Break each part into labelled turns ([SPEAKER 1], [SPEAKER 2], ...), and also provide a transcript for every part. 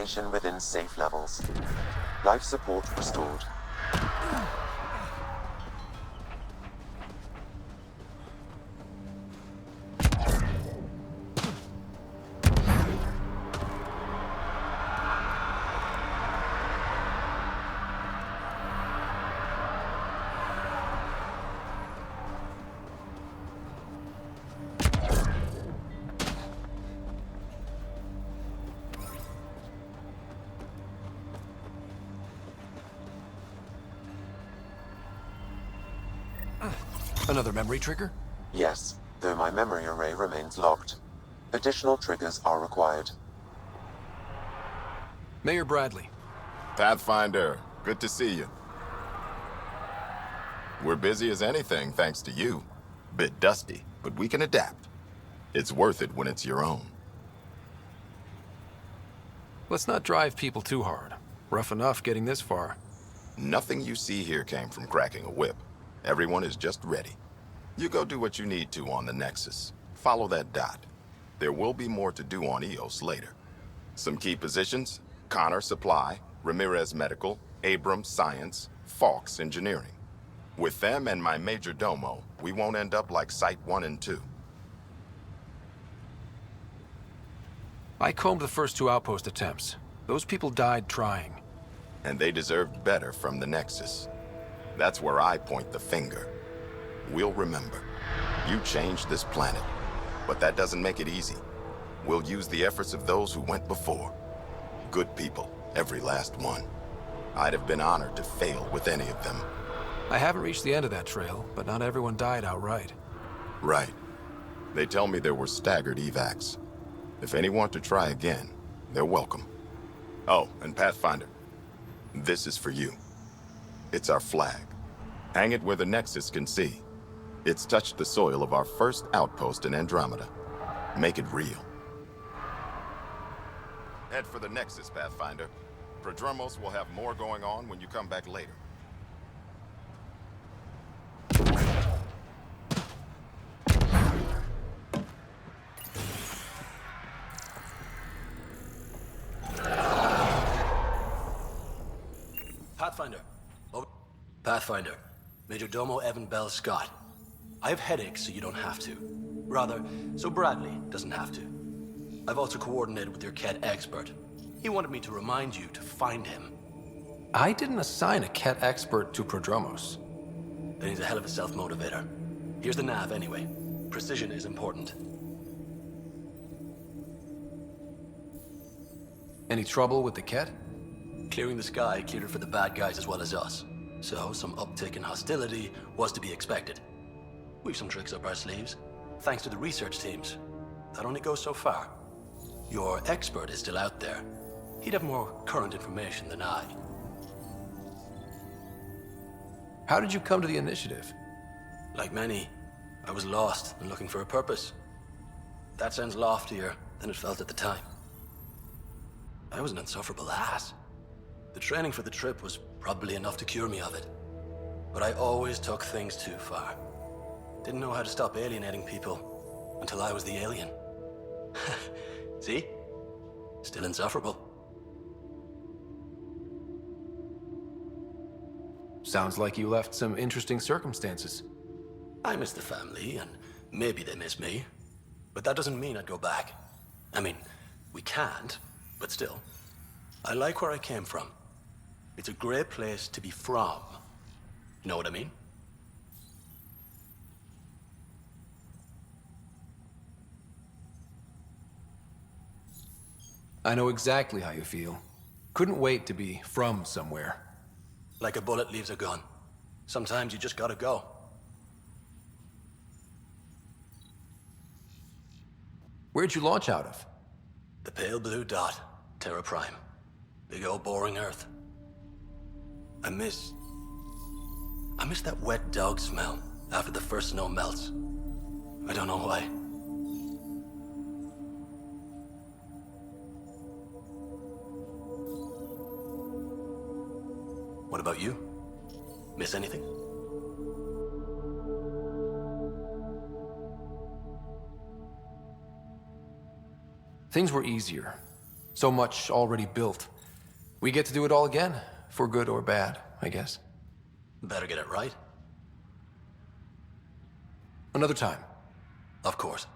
[SPEAKER 1] radiation within safe levels. Life support restored.
[SPEAKER 2] Another memory trigger?
[SPEAKER 1] Yes, though my memory array remains locked. Additional triggers are required.
[SPEAKER 2] Mayor Bradley.
[SPEAKER 3] Pathfinder, good to see you. We're busy as anything thanks to you. Bit dusty, but we can adapt. It's worth it when it's your own.
[SPEAKER 2] Let's not drive people too hard. Rough enough getting this far.
[SPEAKER 3] Nothing you see here came from cracking a whip. Everyone is just ready. You go do what you need to on the Nexus. Follow that dot. There will be more to do on EOS later. Some key positions: Connor Supply, Ramirez Medical, Abrams Science, Fawkes Engineering. With them and my major domo, we won't end up like Site 1 and 2.
[SPEAKER 2] I combed the first 2 outpost attempts. Those people died trying.
[SPEAKER 3] And they deserved better from the Nexus. That's where I point the finger. We'll remember. You changed this planet. But that doesn't make it easy. We'll use the efforts of those who went before. Good people, every last one. I'd have been honored to fail with any of them.
[SPEAKER 2] I haven't reached the end of that trail, but not everyone died outright.
[SPEAKER 3] Right. They tell me there were staggered evacs. If any want to try again, they're welcome. Oh, and Pathfinder, this is for you. It's our flag. Hang it where the Nexus can see. It's touched the soil of our first outpost in Andromeda. Make it real. Head for the Nexus, Pathfinder. Prodromos will have more going on when you come back later.
[SPEAKER 4] Pathfinder. Over. Pathfinder. Major Domo Evan Bell Scott. I have headaches, so you don't have to. Rather, so Bradley doesn't have to. I've also coordinated with your Ket expert. He wanted me to remind you to find him.
[SPEAKER 2] I didn't assign a Ket expert to Prodromos.
[SPEAKER 4] Then he's a hell of a self-motivator. Here's the nav anyway. Precision is important.
[SPEAKER 2] Any trouble with the Ket?
[SPEAKER 4] Clearing the sky cleared it for the bad guys as well as us. So, some uptick in hostility was to be expected. We've some tricks up our sleeves, thanks to the research teams. That only goes so far. Your expert is still out there. He'd have more current information than I.
[SPEAKER 2] How did you come to the initiative?
[SPEAKER 4] Like many, I was lost and looking for a purpose. That sounds loftier than it felt at the time. I was an insufferable ass. The training for the trip was probably enough to cure me of it. But I always took things too far. Didn't know how to stop alienating people until I was the alien. See? Still insufferable.
[SPEAKER 2] Sounds like you left some interesting circumstances.
[SPEAKER 4] I miss the family, and maybe they miss me. But that doesn't mean I'd go back. I mean, we can't, but still. I like where I came from. It's a great place to be from. You know what I mean?
[SPEAKER 2] I know exactly how you feel. Couldn't wait to be from somewhere.
[SPEAKER 4] Like a bullet leaves a gun. Sometimes you just gotta go.
[SPEAKER 2] Where'd you launch out of?
[SPEAKER 4] The pale blue dot, Terra Prime. Big old boring Earth. I miss that wet dog smell after the first snow melts. I don't know why. What about you? Miss anything?
[SPEAKER 2] Things were easier. So much already built. We get to do it all again, for good or bad, I guess.
[SPEAKER 4] Better get it right.
[SPEAKER 2] Another time.
[SPEAKER 4] Of course.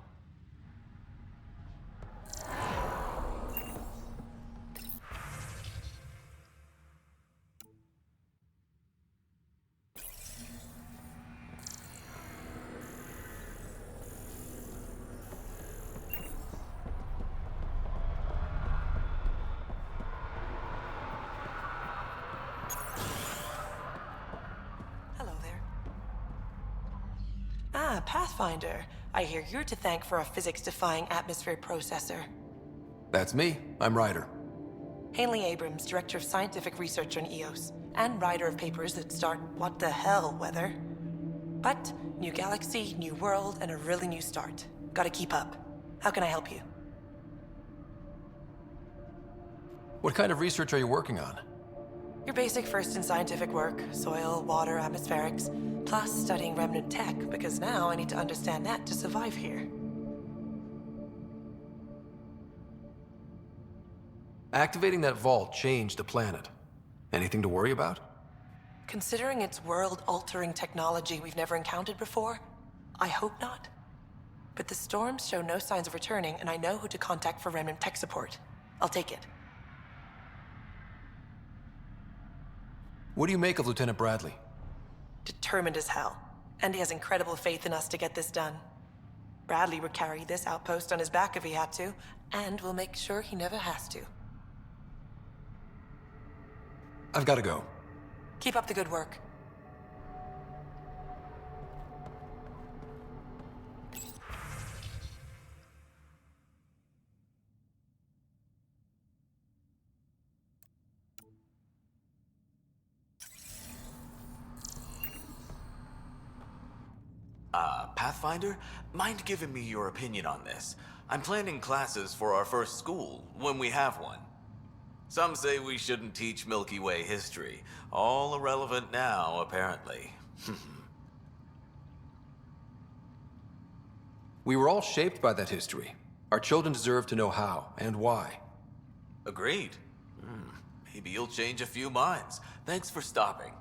[SPEAKER 5] Pathfinder. I hear you're to thank for a physics-defying atmosphere processor.
[SPEAKER 2] That's me. I'm Ryder.
[SPEAKER 5] Haley Abrams, Director of Scientific Research on EOS, and writer of papers that start what the hell weather. But new galaxy, new world, and a really new start. Gotta keep up. How can I help you?
[SPEAKER 2] What kind of research are you working on?
[SPEAKER 5] Your basic first in scientific work, soil, water, atmospherics, plus studying remnant tech, because now I need to understand that to survive here.
[SPEAKER 2] Activating that vault changed the planet. Anything to worry about?
[SPEAKER 5] Considering it's world-altering technology we've never encountered before, I hope not. But the storms show no signs of returning, and I know who to contact for remnant tech support. I'll take it.
[SPEAKER 2] What do you make of Lieutenant Bradley?
[SPEAKER 5] Determined as hell. And he has incredible faith in us to get this done. Bradley would carry this outpost on his back if he had to, and we'll make sure he never has to.
[SPEAKER 2] I've got to go.
[SPEAKER 5] Keep up the good work.
[SPEAKER 6] Pathfinder, mind giving me your opinion on this? I'm planning classes for our first school, when we have one. Some say we shouldn't teach Milky Way history. All irrelevant now, apparently.
[SPEAKER 2] We were all shaped by that history. Our children deserve to know how and why.
[SPEAKER 6] Agreed. Maybe you'll change a few minds. Thanks for stopping.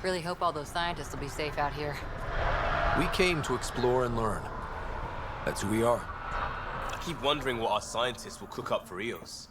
[SPEAKER 7] Really hope all those scientists will be safe out here.
[SPEAKER 2] We came to explore and learn. That's who we are.
[SPEAKER 8] I keep wondering what our scientists will cook up for EOS.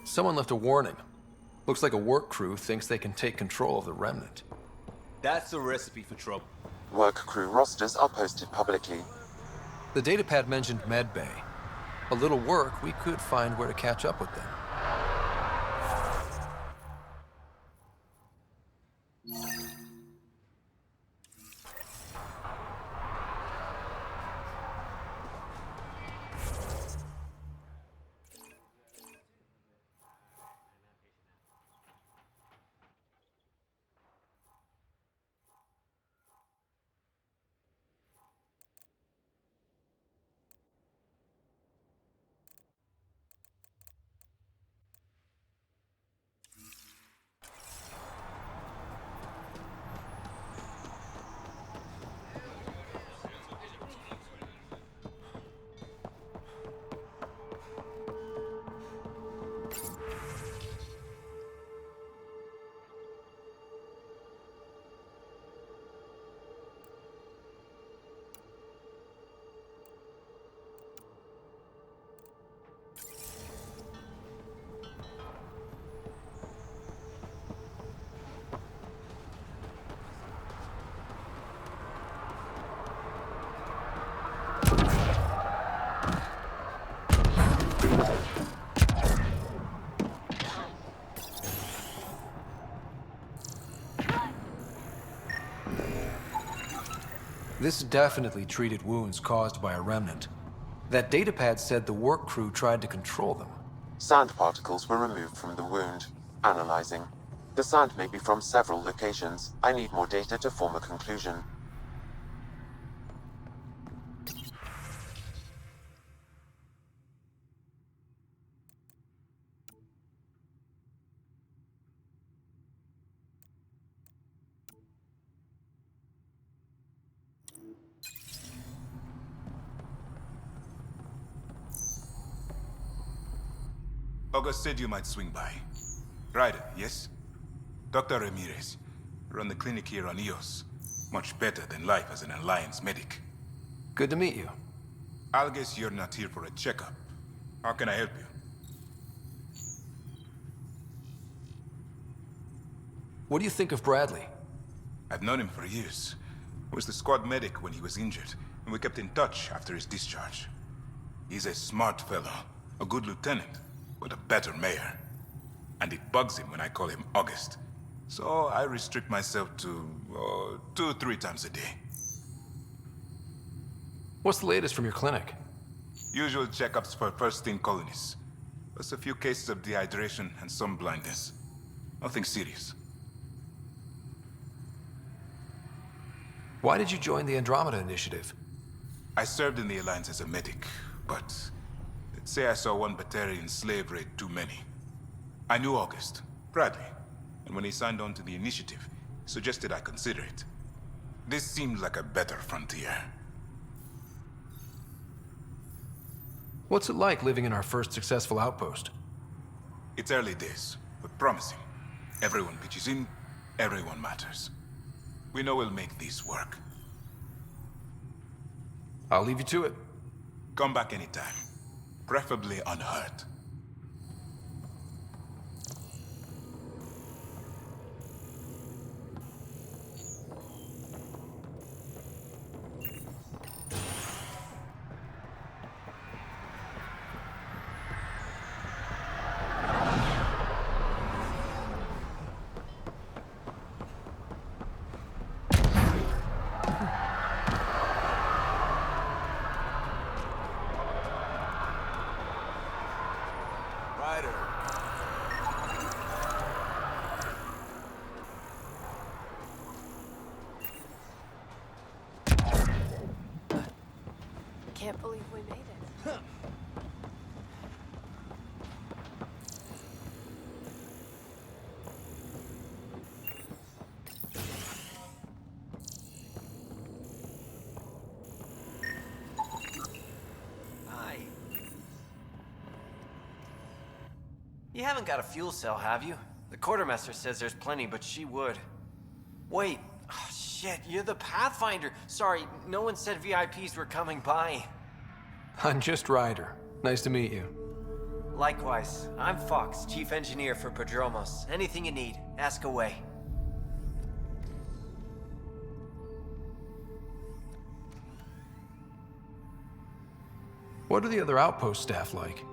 [SPEAKER 2] Someone left a warning. Looks like a work crew thinks they can take control of the remnant.
[SPEAKER 8] That's a recipe for trouble.
[SPEAKER 1] Work crew rosters are posted publicly.
[SPEAKER 2] The datapad mentioned medbay. A little work, we could find where to catch up with them. This definitely treated wounds caused by a remnant. That datapad said the work crew tried to control them.
[SPEAKER 1] Sand particles were removed from the wound. Analyzing. The sand may be from several locations. I need more data to form a conclusion.
[SPEAKER 9] August said you might swing by. Raider, yes? Dr. Ramirez. Run the clinic here on EOS. Much better than life as an Alliance medic.
[SPEAKER 2] Good to meet you.
[SPEAKER 9] I'll guess you're not here for a checkup. How can I help you?
[SPEAKER 2] What do you think of Bradley?
[SPEAKER 9] I've known him for years. I was the squad medic when he was injured, and we kept in touch after his discharge. He's a smart fellow, a good lieutenant, but a better mayor. And it bugs him when I call him August. So I restrict myself to 2-3 times a day.
[SPEAKER 2] What's the latest from your clinic?
[SPEAKER 9] Usual checkups for first-in colonists. Plus a few cases of dehydration and some blindness. Nothing serious.
[SPEAKER 2] Why did you join the Andromeda initiative?
[SPEAKER 9] I served in the Alliance as a medic, but let's say I saw one Batarian slave raid too many. I knew August, Bradley, and when he signed on to the initiative, he suggested I consider it. This seemed like a better frontier.
[SPEAKER 2] What's it like living in our first successful outpost?
[SPEAKER 9] It's early days, but promising. Everyone pitches in, everyone matters. We know we'll make this work.
[SPEAKER 2] I'll leave you to it.
[SPEAKER 9] Come back anytime. Preferably unhurt.
[SPEAKER 10] Can't believe we made it.
[SPEAKER 11] Hi. You haven't got a fuel cell, have you? The quartermaster says there's plenty, but she would. Wait. Oh, shit, you're the Pathfinder. Sorry, no one said VIPs were coming by.
[SPEAKER 2] I'm just Ryder. Nice to meet you.
[SPEAKER 11] Likewise. I'm Fox, chief engineer for Prodromos. Anything you need, ask away.
[SPEAKER 2] What are the other outpost staff like?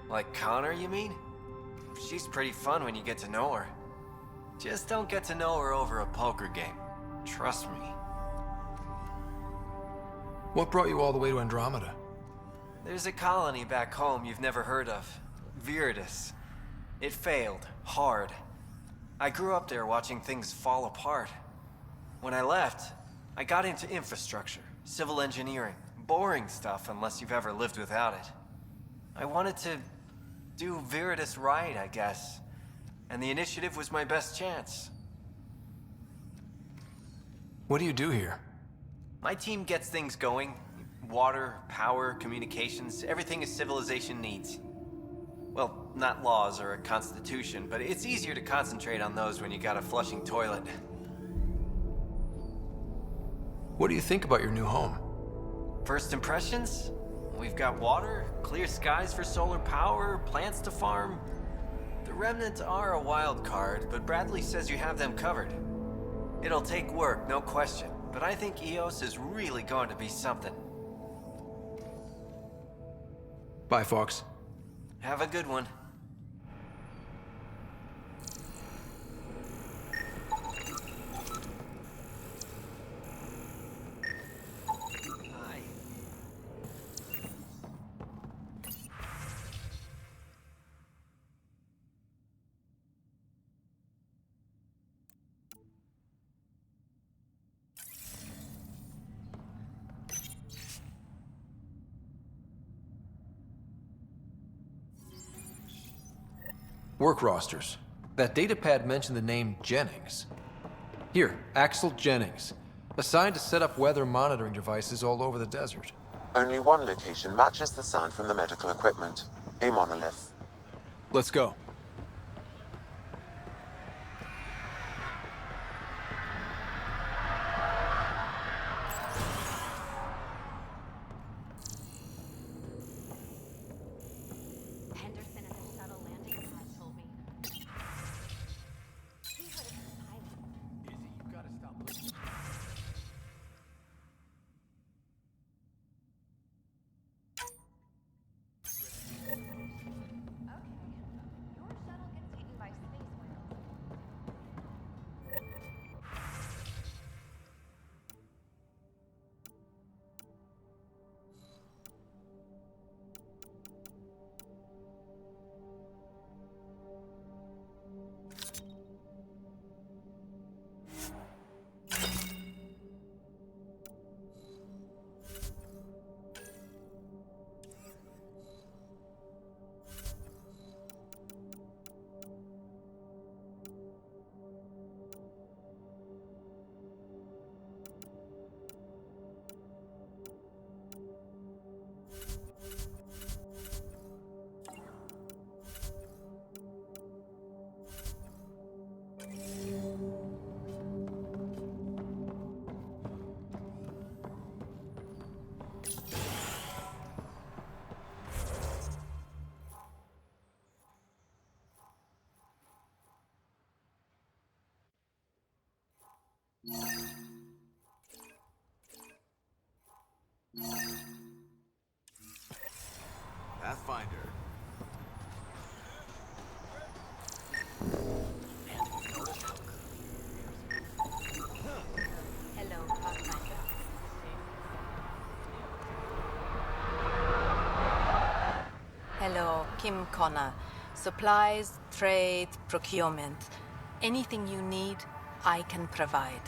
[SPEAKER 11] Like Connor, you mean? She's pretty fun when you get to know her. Just don't get to know her over a poker game. Trust me.
[SPEAKER 2] What brought you all the way to Andromeda?
[SPEAKER 11] There's a colony back home you've never heard of. Viridis. It failed. Hard. I grew up there watching things fall apart. When I left, I got into infrastructure, civil engineering. Boring stuff unless you've ever lived without it. I wanted to do Viridis right, I guess. And the initiative was my best chance.
[SPEAKER 2] What do you do here?
[SPEAKER 11] My team gets things going. Water, power, communications, everything a civilization needs. Well, not laws or a constitution, but it's easier to concentrate on those when you got a flushing toilet.
[SPEAKER 2] What do you think about your new home?
[SPEAKER 11] First impressions? We've got water, clear skies for solar power, plants to farm. The Remnants are a wild card, but Bradley says you have them covered. It'll take work, no question, but I think EOS is really going to be something.
[SPEAKER 2] Bye, Fox.
[SPEAKER 11] Have a good one.
[SPEAKER 2] Work rosters. That datapad mentioned the name Jennings. Here, Axel Jennings. Assigned to set up weather monitoring devices all over the desert.
[SPEAKER 1] Only one location matches the sound from the medical equipment. A monolith.
[SPEAKER 2] Let's go.
[SPEAKER 6] Pathfinder.
[SPEAKER 7] Hello, Pathfinder. Hello, Kim Connor. Supplies, trade, procurement. Anything you need, I can provide.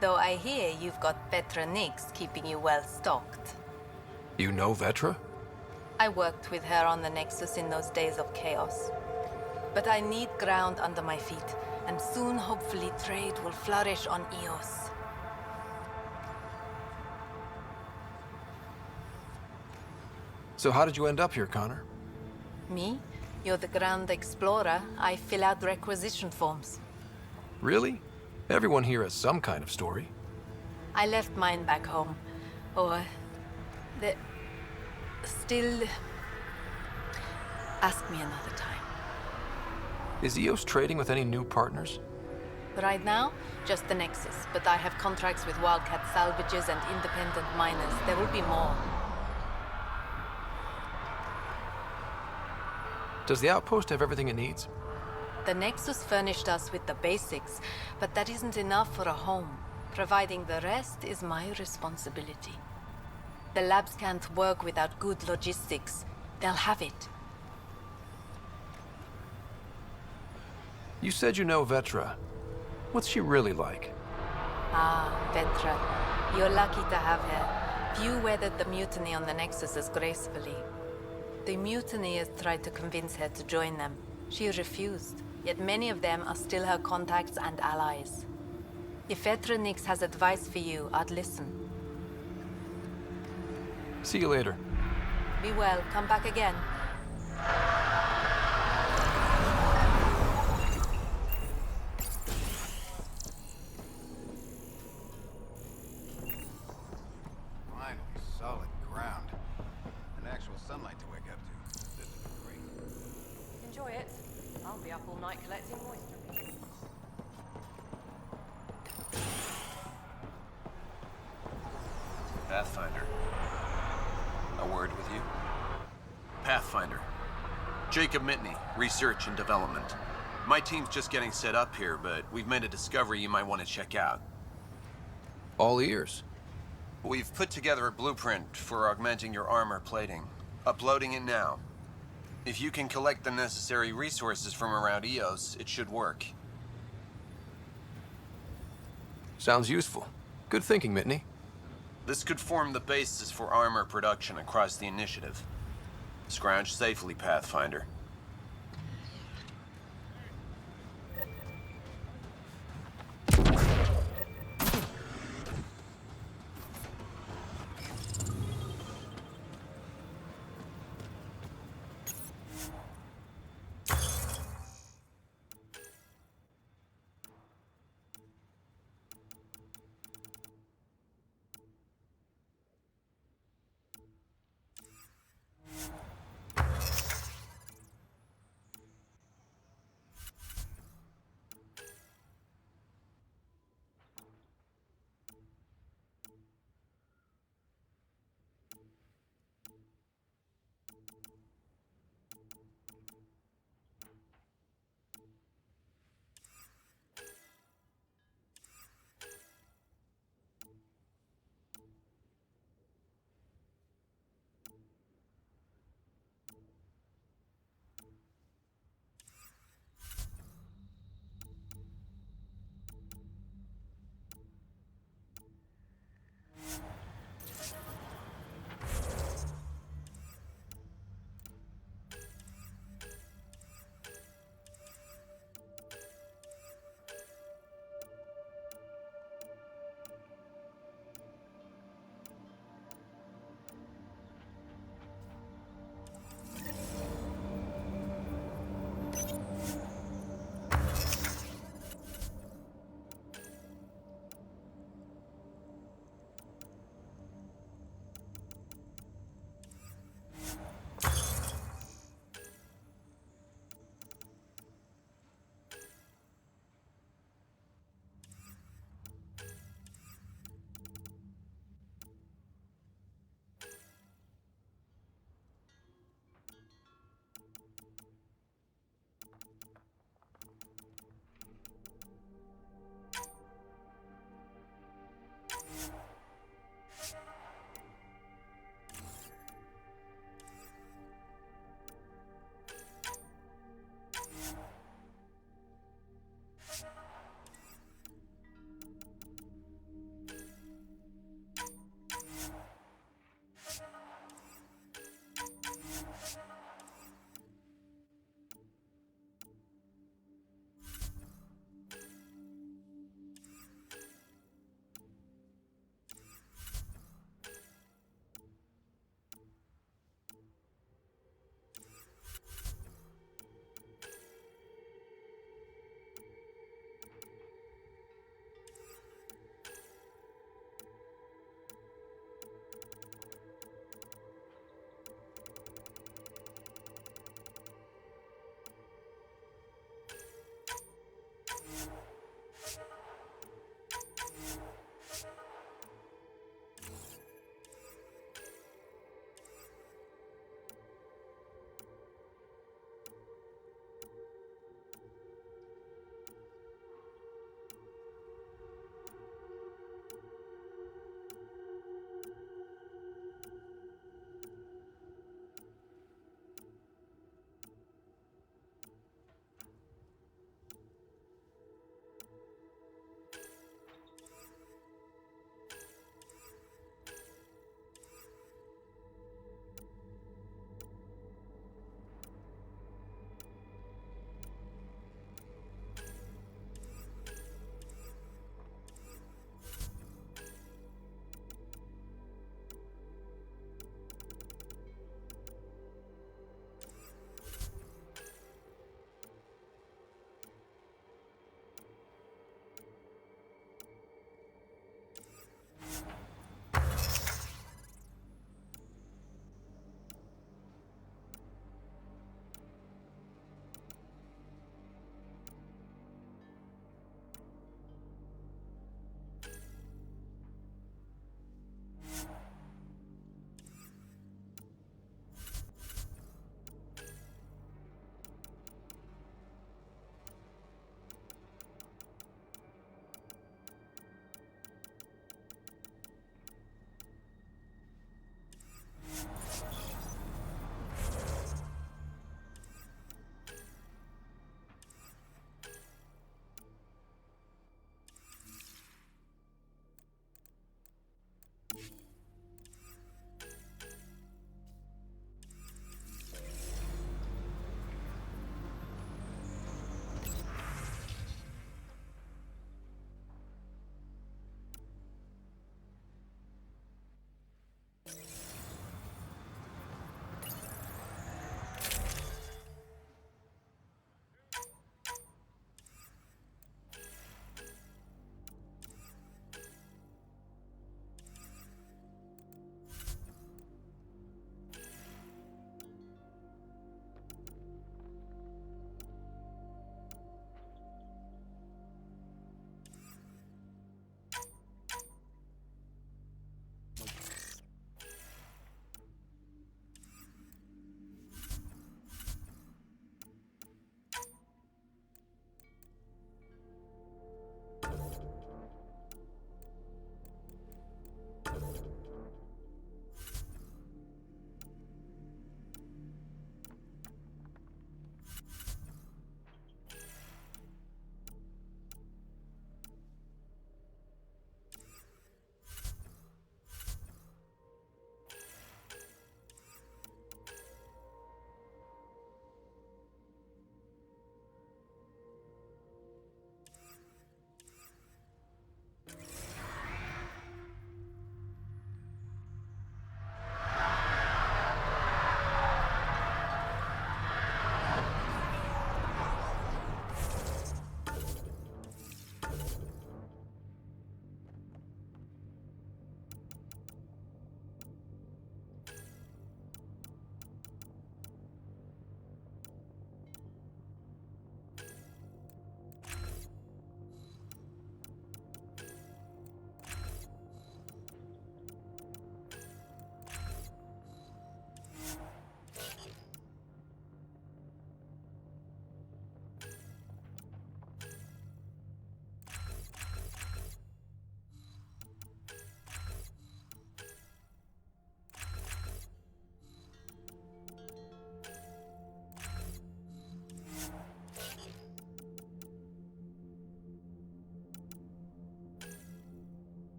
[SPEAKER 7] Though I hear you've got Vetra Nix keeping you well stocked.
[SPEAKER 2] You know Vetra?
[SPEAKER 7] I worked with her on the Nexus in those days of chaos. But I need ground under my feet, and soon hopefully trade will flourish on Eos.
[SPEAKER 2] So how did you end up here, Connor?
[SPEAKER 7] Me? You're the Grand Explorer. I fill out requisition forms.
[SPEAKER 2] Really? Everyone here has some kind of story.
[SPEAKER 7] I left mine back home. Or... the... still... Ask me another time.
[SPEAKER 2] Is Eos trading with any new partners?
[SPEAKER 7] Right now, just the Nexus, but I have contracts with Wildcat salvages and independent miners. There will be more.
[SPEAKER 2] Does the outpost have everything it needs?
[SPEAKER 7] The Nexus furnished us with the basics, but that isn't enough for a home. Providing the rest is my responsibility. The labs can't work without good logistics. They'll have it.
[SPEAKER 2] You said you know Vetra. What's she really like?
[SPEAKER 7] Ah, Vetra. You're lucky to have her. Few weathered the mutiny on the Nexus as gracefully. The mutineers tried to convince her to join them. She refused, yet many of them are still her contacts and allies. If Vetra Nix has advice for you, I'd listen.
[SPEAKER 2] See you later.
[SPEAKER 7] Be well. Come back again.
[SPEAKER 12] Finally, solid ground. And actual sunlight to wake up to. This is great.
[SPEAKER 10] Enjoy it. I'll be up all night collecting moisture.
[SPEAKER 13] Pathfinder. A word with you? Pathfinder. Jacob Mitney, Research and Development. My team's just getting set up here, but we've made a discovery you might want to check out.
[SPEAKER 2] All ears.
[SPEAKER 13] We've put together a blueprint for augmenting your armor plating. Uploading it now. If you can collect the necessary resources from around Eos, it should work.
[SPEAKER 2] Sounds useful. Good thinking, Mitney.
[SPEAKER 13] This could form the basis for armor production across the initiative. Scrounge safely, Pathfinder.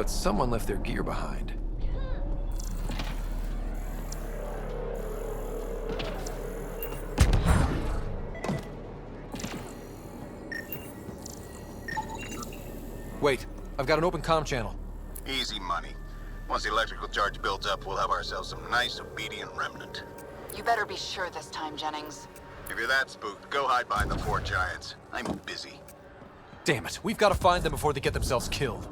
[SPEAKER 2] but someone left their gear behind. Wait, I've got an open comm channel.
[SPEAKER 12] Easy money. Once the electrical charge builds up, we'll have ourselves some nice, obedient remnant.
[SPEAKER 14] You better be sure this time, Jennings.
[SPEAKER 12] If you're that spooked, go hide behind the 4 giants. I'm busy.
[SPEAKER 2] Damn it, we've got to find them before they get themselves killed.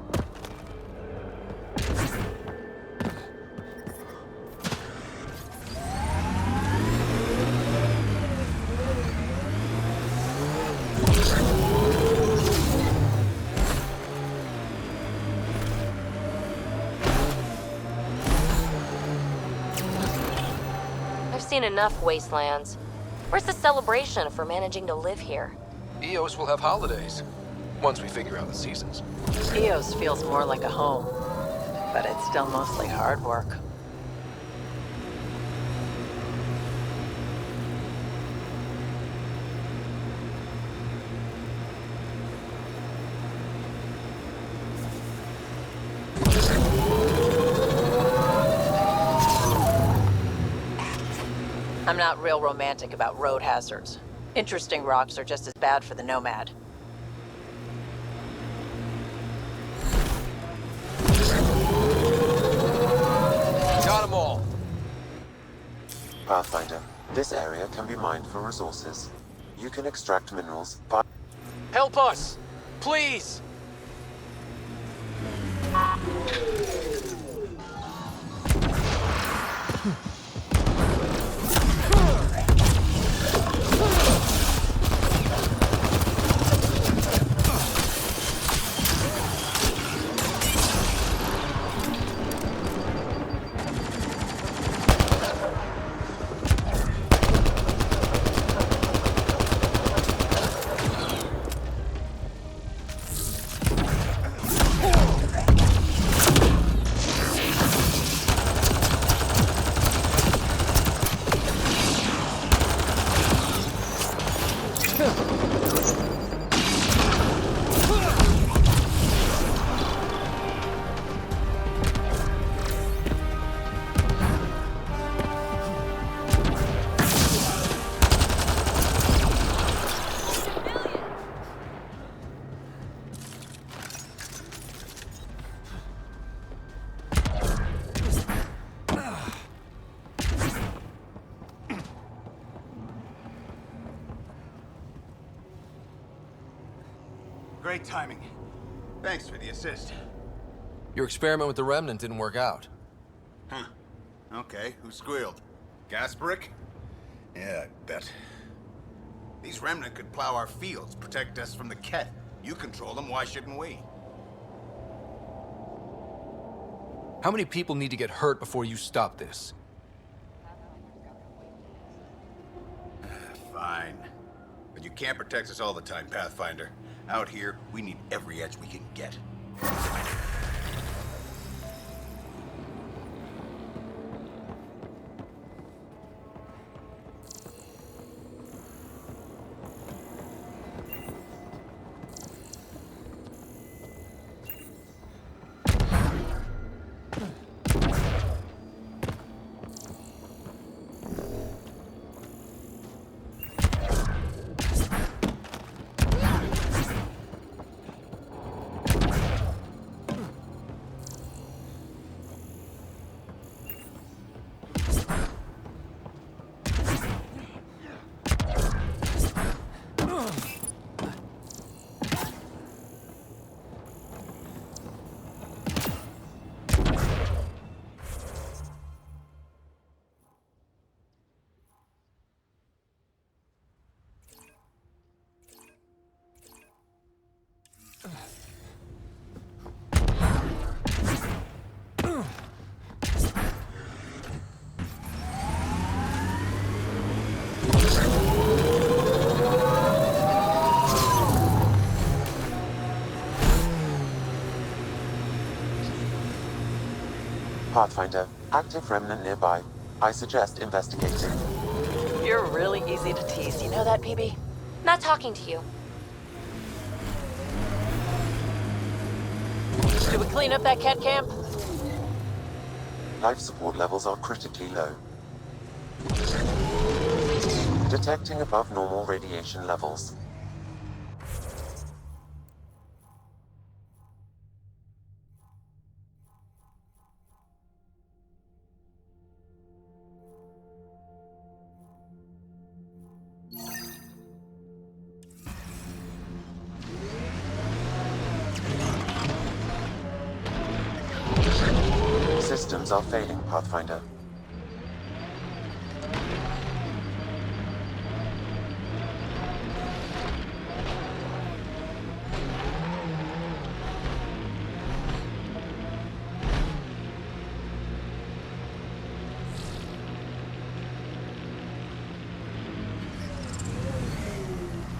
[SPEAKER 15] I've seen enough wastelands. Where's the celebration for managing to live here?
[SPEAKER 2] EOS will have holidays, once we figure out the seasons.
[SPEAKER 16] EOS feels more like a home, but it's still mostly hard work. I'm not real romantic about road hazards. Interesting rocks are just as bad for the Nomad.
[SPEAKER 2] Got them all.
[SPEAKER 1] Pathfinder, this area can be mined for resources. You can extract minerals by...
[SPEAKER 11] Help us! Please!
[SPEAKER 12] Great timing. Thanks for the assist.
[SPEAKER 2] Your experiment with the Remnant didn't work out.
[SPEAKER 12] Huh. Okay, who squealed? Gasbrick? Yeah, I bet. These Remnant could plow our fields, protect us from the Ket. You control them, why shouldn't we?
[SPEAKER 2] How many people need to get hurt before you stop this?
[SPEAKER 12] Fine. But you can't protect us all the time, Pathfinder. Out here, we need every edge we can get.
[SPEAKER 1] Pathfinder, active remnant nearby. I suggest investigating.
[SPEAKER 16] You're really easy to tease. You know that, PB?
[SPEAKER 15] Not talking to you.
[SPEAKER 16] Should we clean up that cat camp?
[SPEAKER 1] Life support levels are critically low. Detecting above normal radiation levels. Systems are failing, Pathfinder.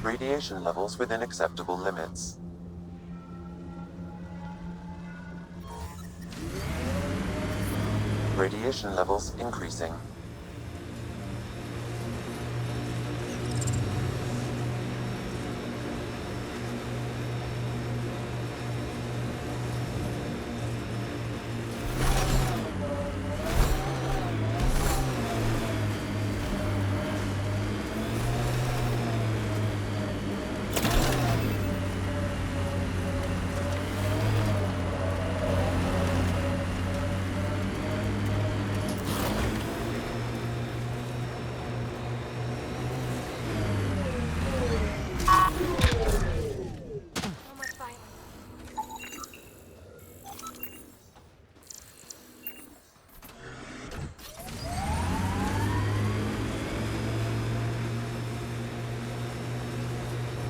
[SPEAKER 1] Radiation levels within acceptable limits. Radiation levels increasing.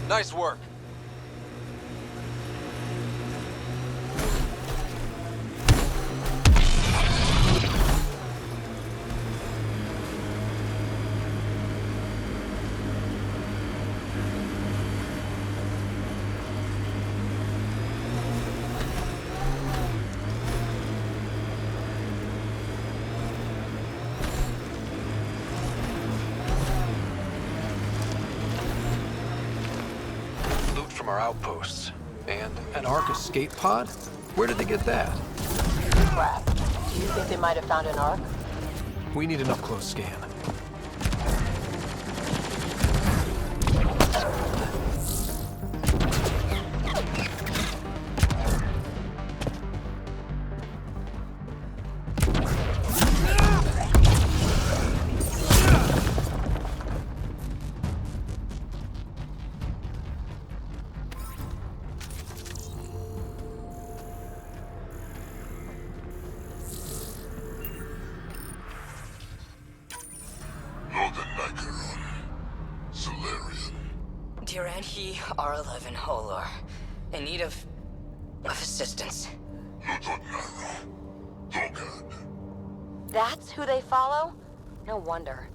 [SPEAKER 2] Nice work. From our outposts. And an Ark escape pod? Where did they get that?
[SPEAKER 16] Crap. Do you think they might have found an Ark?
[SPEAKER 2] We need an up-close scan.
[SPEAKER 17] He R11 Holor. In need of assistance.
[SPEAKER 15] That's who they follow? No wonder.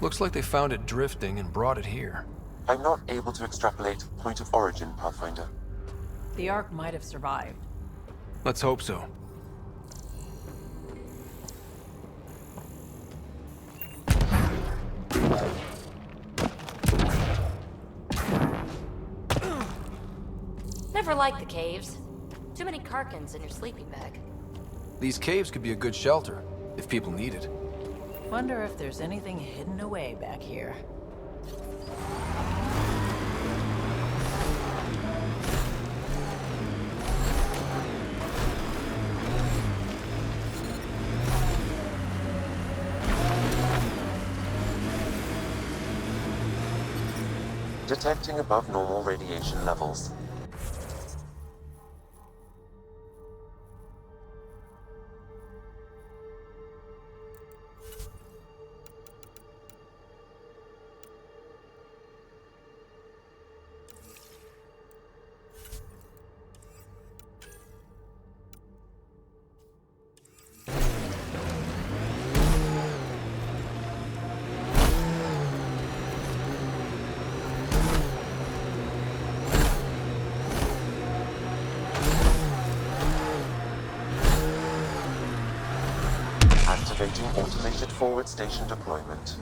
[SPEAKER 2] Looks like they found it drifting and brought it here.
[SPEAKER 1] I'm not able to extrapolate point of origin, Pathfinder.
[SPEAKER 18] The Ark might have survived.
[SPEAKER 2] Let's hope so.
[SPEAKER 15] Never liked the caves. Too many Karkans in your sleeping bag.
[SPEAKER 2] These caves could be a good shelter, if people need it.
[SPEAKER 18] Wonder if there's anything hidden away back here.
[SPEAKER 1] Detecting above normal radiation levels. Activating automated forward station deployment.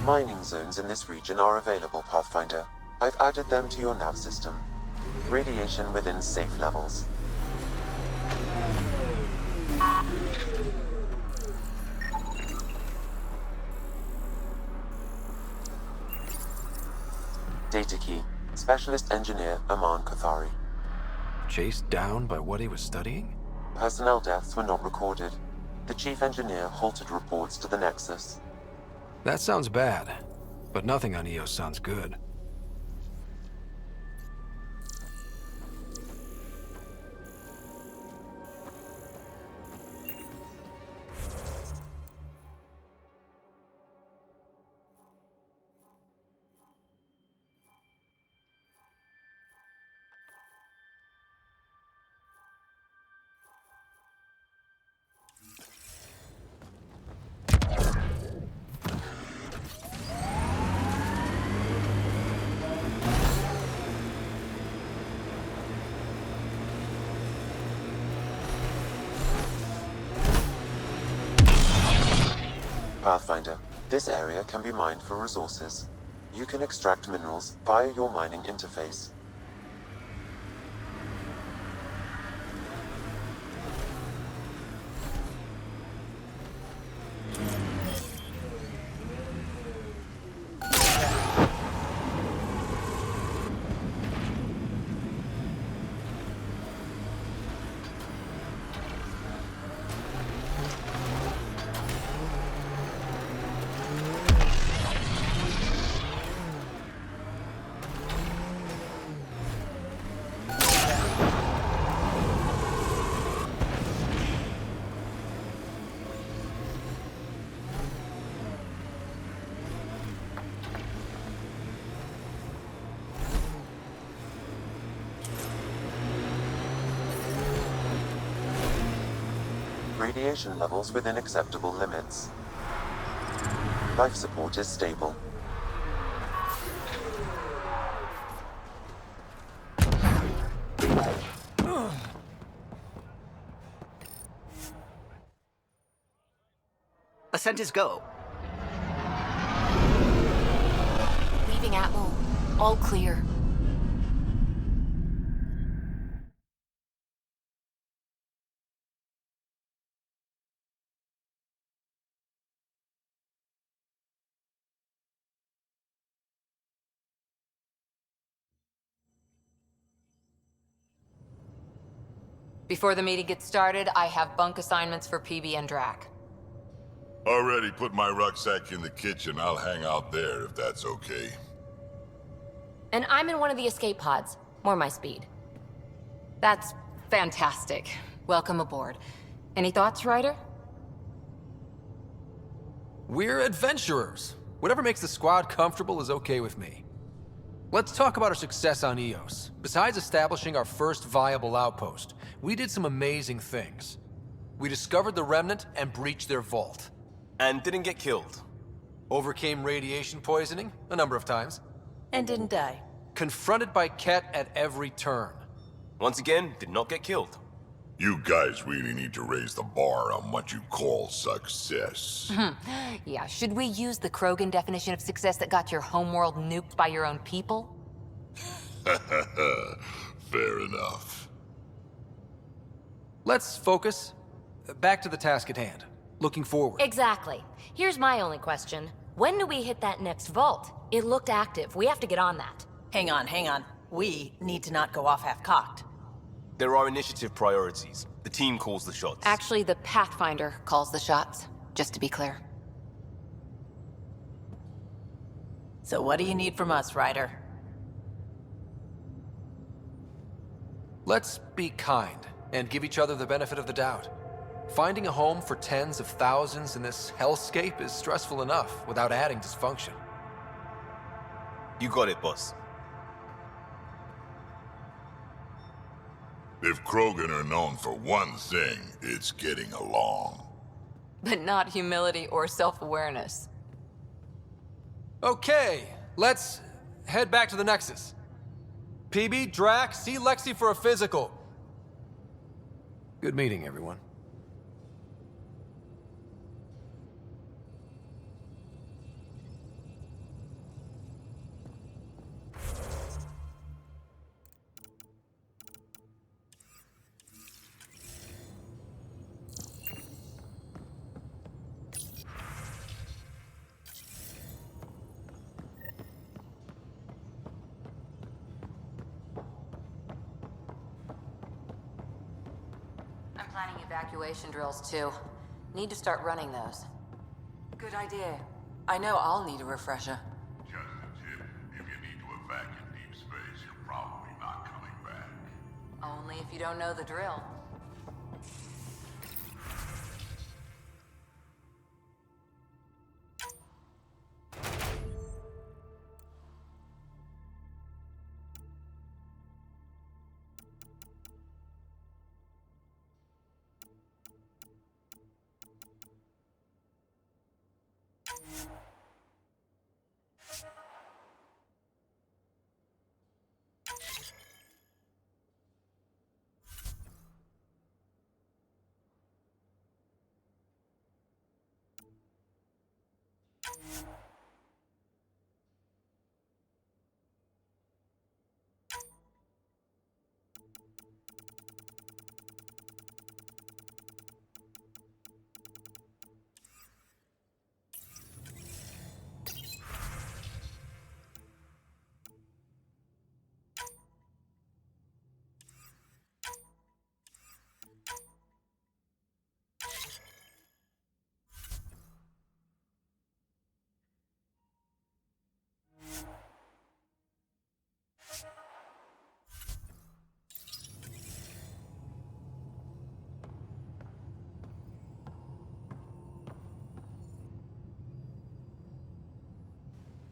[SPEAKER 1] Mining zones in this region are available, Pathfinder. I've added them to your nav system. Radiation within safe levels. Data key. Specialist Engineer Aman Kathari.
[SPEAKER 2] Chased down by what he was studying?
[SPEAKER 1] Personnel deaths were not recorded. The Chief Engineer halted reports to the Nexus.
[SPEAKER 2] That sounds bad, but nothing on EOS sounds good.
[SPEAKER 1] Pathfinder, this area can be mined for resources. You can extract minerals via your mining interface. Radiation levels within acceptable limits. Life support is stable.
[SPEAKER 19] Ascent is go.
[SPEAKER 15] Leaving Atmo. All clear.
[SPEAKER 17] Before the meeting gets started, I have bunk assignments for PB and Drac.
[SPEAKER 20] Already put my rucksack in the kitchen. I'll hang out there if that's okay.
[SPEAKER 15] And I'm in one of the escape pods. More my speed.
[SPEAKER 17] That's fantastic. Welcome aboard. Any thoughts, Ryder?
[SPEAKER 2] We're adventurers. Whatever makes the squad comfortable is okay with me. Let's talk about our success on Eos. Besides establishing our first viable outpost, we did some amazing things. We discovered the Remnant and breached their vault.
[SPEAKER 8] And didn't get killed.
[SPEAKER 2] Overcame radiation poisoning a number of times.
[SPEAKER 18] And didn't die.
[SPEAKER 2] Confronted by Ket at every turn.
[SPEAKER 8] Once again, did not get killed.
[SPEAKER 20] You guys really need to raise the bar on what you call success.
[SPEAKER 17] Yeah, should we use the Krogan definition of success that got your homeworld nuked by your own people?
[SPEAKER 20] Fair enough.
[SPEAKER 2] Let's focus. Back to the task at hand. Looking forward.
[SPEAKER 15] Exactly. Here's my only question. When do we hit that next vault? It looked active. We have to get on that.
[SPEAKER 18] Hang on, hang on. We need to not go off half-cocked.
[SPEAKER 8] There are initiative priorities. The team calls the shots.
[SPEAKER 17] Actually, the Pathfinder calls the shots, just to be clear.
[SPEAKER 18] So what do you need from us, Ryder?
[SPEAKER 2] Let's be kind and give each other the benefit of the doubt. Finding a home for tens of thousands in this hellscape is stressful enough without adding dysfunction.
[SPEAKER 8] You got it, boss.
[SPEAKER 20] If Krogan are known for one thing, it's getting along.
[SPEAKER 17] But not humility or self-awareness.
[SPEAKER 2] Okay, let's head back to the Nexus. PB, Drac, see Lexi for a physical. Good meeting, everyone.
[SPEAKER 17] I'm planning evacuation drills too. Need to start running those.
[SPEAKER 10] Good idea. I know I'll need a refresher.
[SPEAKER 20] Just a tip, if you need to evacuate deep space, you're probably not coming back.
[SPEAKER 17] Only if you don't know the drill.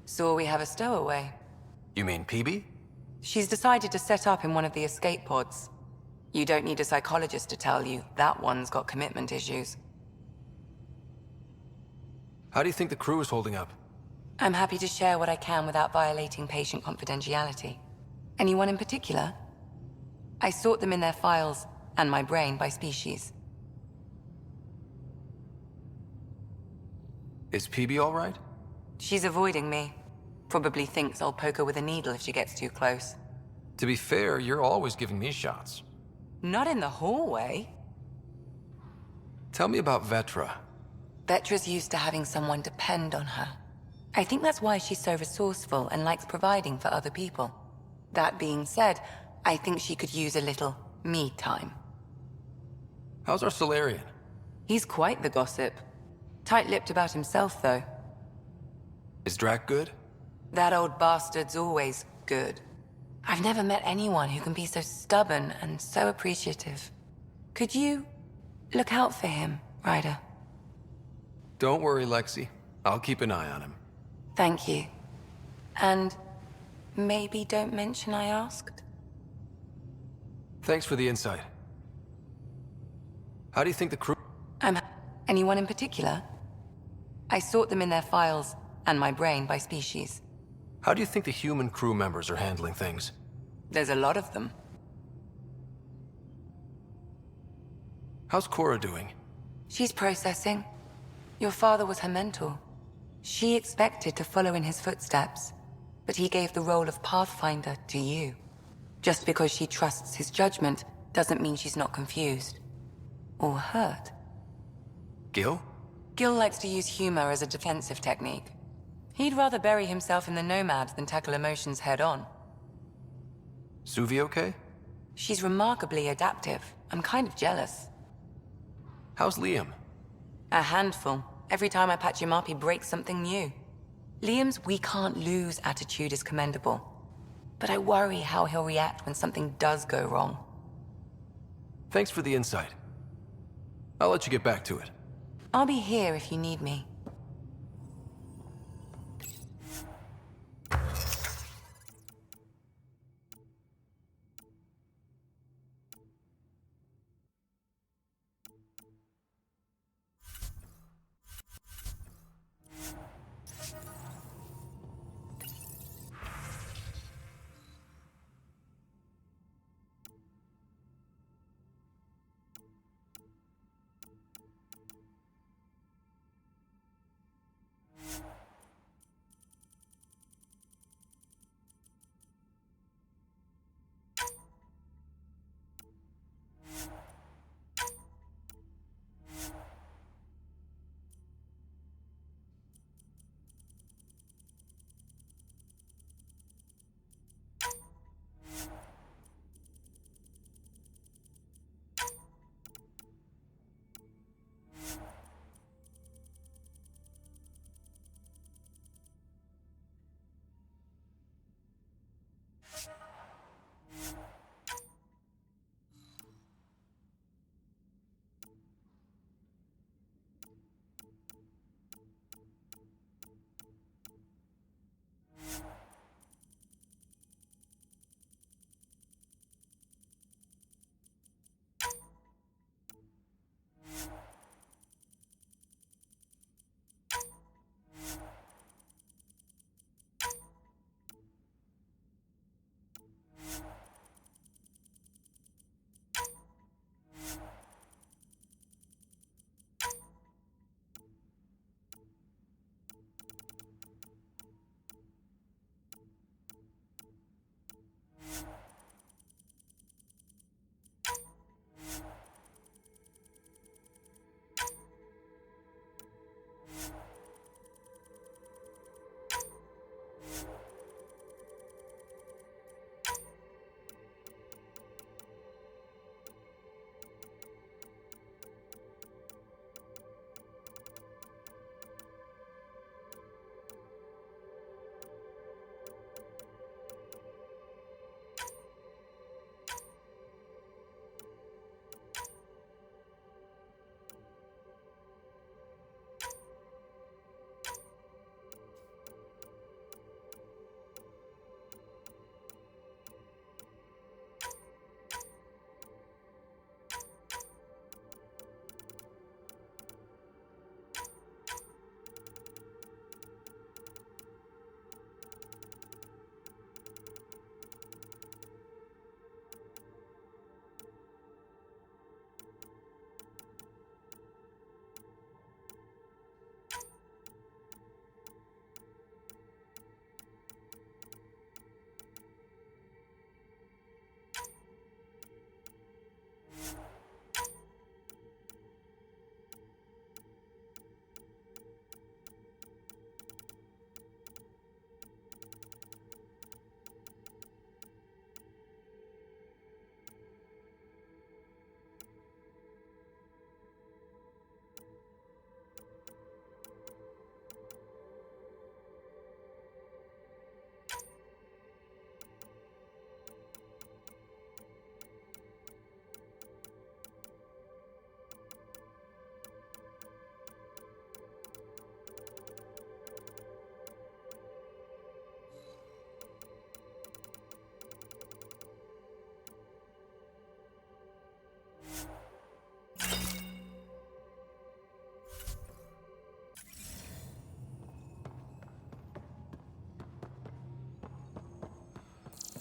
[SPEAKER 10] So we have a stowaway.
[SPEAKER 2] You mean PB?
[SPEAKER 10] She's decided to set up in one of the escape pods. You don't need a psychologist to tell you that one's got commitment issues.
[SPEAKER 2] How do you think the crew is holding up?
[SPEAKER 10] I'm happy to share what I can without violating patient confidentiality. Anyone in particular? I sort them in their files and my brain by species.
[SPEAKER 2] Is PB all right?
[SPEAKER 10] She's avoiding me. Probably thinks I'll poke her with a needle if she gets too close.
[SPEAKER 2] To be fair, you're always giving me shots.
[SPEAKER 10] Not in the hallway.
[SPEAKER 2] Tell me about Vetra.
[SPEAKER 10] Vetra's used to having someone depend on her. I think that's why she's so resourceful and likes providing for other people. That being said, I think she could use a little me time.
[SPEAKER 2] How's our Solarian?
[SPEAKER 10] He's quite the gossip. Tight-lipped about himself, though.
[SPEAKER 2] Is Drac good?
[SPEAKER 10] That old bastard's always good. I've never met anyone who can be so stubborn and so appreciative. Could you look out for him, Ryder?
[SPEAKER 2] Don't worry, Lexi. I'll keep an eye on him.
[SPEAKER 10] Thank you. And Maybe don't mention I asked?
[SPEAKER 2] Thanks for the insight. How do you think the crew...
[SPEAKER 10] Anyone in particular? I sort them in their files, and my brain by species.
[SPEAKER 2] How do you think the human crew members are handling things?
[SPEAKER 10] There's a lot of them.
[SPEAKER 2] How's Cora doing?
[SPEAKER 10] She's processing. Your father was her mentor. She expected to follow in his footsteps, but he gave the role of Pathfinder to you. Just because she trusts his judgment doesn't mean she's not confused. Or hurt.
[SPEAKER 2] Gil?
[SPEAKER 10] Gil likes to use humor as a defensive technique. He'd rather bury himself in the Nomad than tackle emotions head-on.
[SPEAKER 2] Suvi okay?
[SPEAKER 10] She's remarkably adaptive. I'm kind of jealous.
[SPEAKER 2] How's Liam?
[SPEAKER 10] A handful. Every time I patch him up, he breaks something new. Liam's "we can't lose" attitude is commendable. But I worry how he'll react when something does go wrong.
[SPEAKER 2] Thanks for the insight. I'll let you get back to it.
[SPEAKER 10] I'll be here if you need me.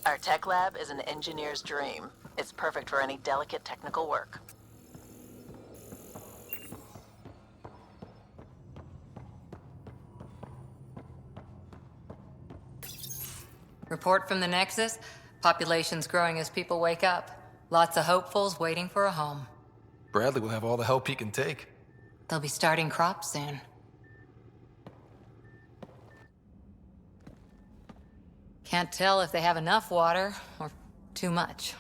[SPEAKER 16] Our tech lab is an engineer's dream. It's perfect for any delicate technical work.
[SPEAKER 17] Report from the Nexus. Population's growing as people wake up. Lots of hopefuls waiting for a home.
[SPEAKER 2] Bradley will have all the help he can take.
[SPEAKER 17] They'll be starting crops soon. Can't tell if they have enough water or too much.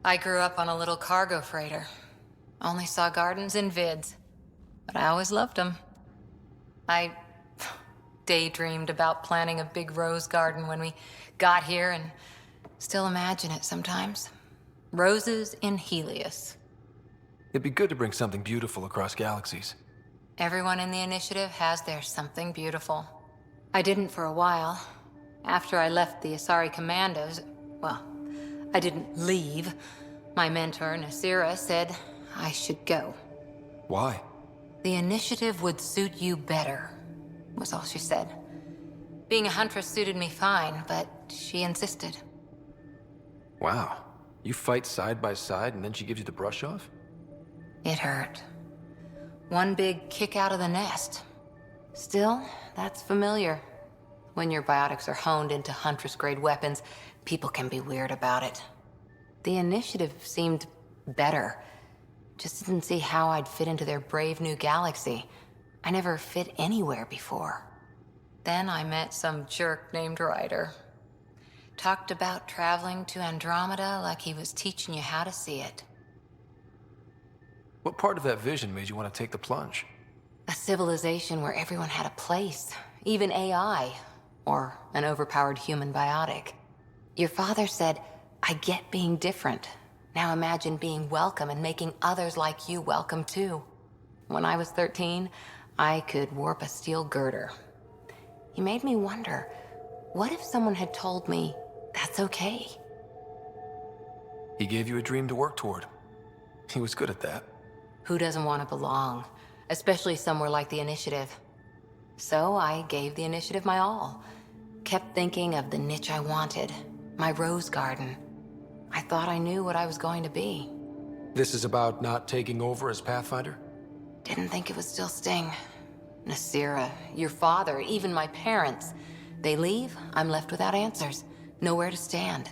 [SPEAKER 17] I grew up on a little cargo freighter. Only saw gardens in vids, but I always loved them. I daydreamed about planting a big rose garden when we got here and still imagine it sometimes. Roses in Helios.
[SPEAKER 2] It'd be good to bring something beautiful across galaxies.
[SPEAKER 17] Everyone in the initiative has their something beautiful. I didn't for a while. After I left the Asari Commandos, well, I didn't leave. My mentor, Nasira, said I should go.
[SPEAKER 2] Why?
[SPEAKER 17] The initiative would suit you better, was all she said. Being a huntress suited me fine, but she insisted.
[SPEAKER 2] Wow. You fight side by side and then she gives you the brush off?
[SPEAKER 17] It hurt. One big kick out of the nest. Still, that's familiar. When your biotics are honed into Huntress-grade weapons, people can be weird about it. The initiative seemed better. Just didn't see how I'd fit into their brave new galaxy. I never fit anywhere before. Then I met some jerk named Raider. Talked about traveling to Andromeda like he was teaching you how to see it.
[SPEAKER 2] What part of that vision made you want to take the plunge?
[SPEAKER 17] A civilization where everyone had a place, even AI, or an overpowered human biotic. Your father said, I get being different. Now imagine being welcome and making others like you welcome too. When I was 13, I could warp a steel girder. He made me wonder, what if someone had told me that's okay?
[SPEAKER 2] He gave you a dream to work toward. He was good at that.
[SPEAKER 17] Who doesn't want to belong? Especially somewhere like the Initiative. So I gave the Initiative my all. Kept thinking of the niche I wanted. My rose garden. I thought I knew what I was going to be.
[SPEAKER 2] This is about not taking over as Pathfinder?
[SPEAKER 17] Didn't think it would still sting. Nasira, your father, even my parents. They leave, I'm left without answers. Nowhere to stand.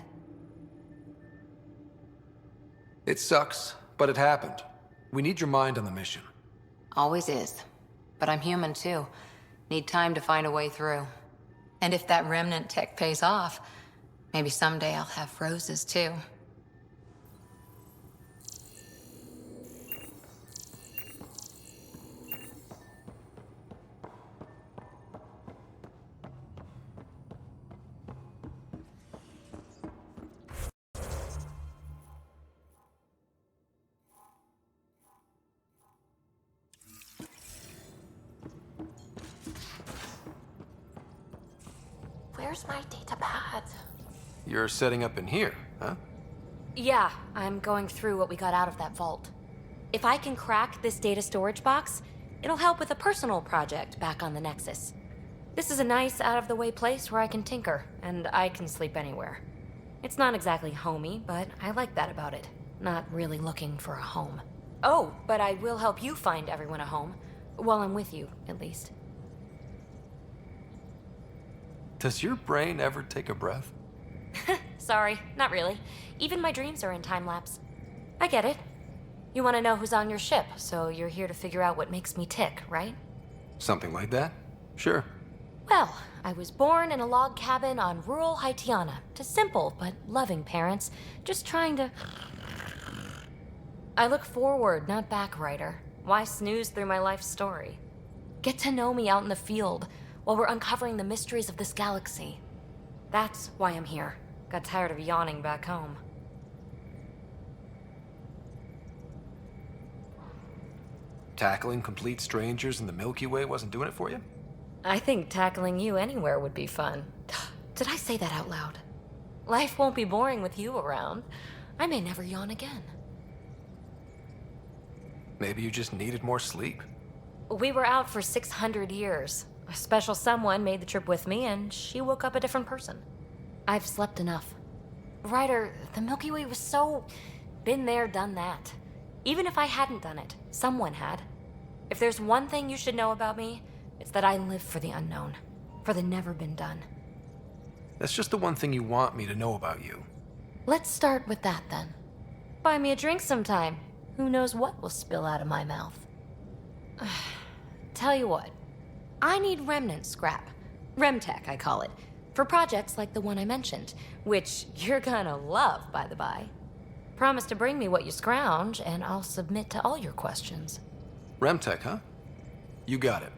[SPEAKER 2] It sucks, but it happened. We need your mind on the mission.
[SPEAKER 17] Always is. But I'm human too. Need time to find a way through. And if that remnant tech pays off, maybe someday I'll have roses too.
[SPEAKER 15] Where's my data pad?
[SPEAKER 2] You're setting up in here, huh?
[SPEAKER 15] Yeah, I'm going through what we got out of that vault. If I can crack this data storage box, it'll help with a personal project back on the Nexus. This is a nice, out-of-the-way place where I can tinker, and I can sleep anywhere. It's not exactly homey, but I like that about it. Not really looking for a home. Oh, but I will help you find everyone a home. While I'm with you, at least.
[SPEAKER 2] Does your brain ever take a breath?
[SPEAKER 15] Sorry, not really. Even my dreams are in time-lapse. I get it. You want to know who's on your ship, so you're here to figure out what makes me tick, right?
[SPEAKER 2] Something like that? Sure.
[SPEAKER 15] Well, I was born in a log cabin on rural Hyperion to simple but loving parents, just trying to... I look forward, not back, Ryder. Why snooze through my life story? Get to know me out in the field, while we're uncovering the mysteries of this galaxy. That's why I'm here. Got tired of yawning back home.
[SPEAKER 2] Tackling complete strangers in the Milky Way wasn't doing it for you?
[SPEAKER 15] I think tackling you anywhere would be fun. Did I say that out loud? Life won't be boring with you around. I may never yawn again.
[SPEAKER 2] Maybe you just needed more sleep.
[SPEAKER 15] We were out for 600 years. A special someone made the trip with me, and she woke up a different person. I've slept enough. Ryder, the Milky Way was so... been there, done that. Even if I hadn't done it, someone had. If there's one thing you should know about me, it's that I live for the unknown. For the never been done.
[SPEAKER 2] That's just the one thing you want me to know about you.
[SPEAKER 15] Let's start with that then. Buy me a drink sometime. Who knows what will spill out of my mouth. Tell you what, I need remnant scrap. Remtech, I call it. For projects like the one I mentioned, which you're gonna love, by the by. Promise to bring me what you scrounge, and I'll submit to all your questions.
[SPEAKER 2] Remtech, huh? You got it.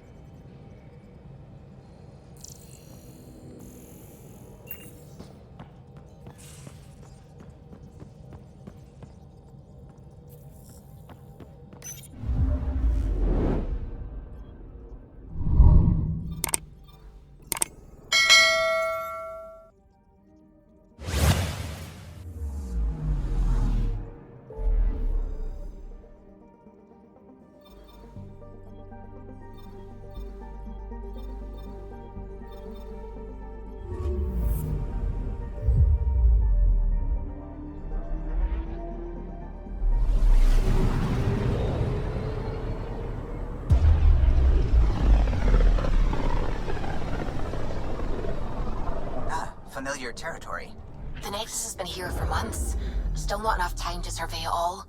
[SPEAKER 19] Familiar territory.
[SPEAKER 17] The Nexus has been here for months. Still not enough time to survey it all.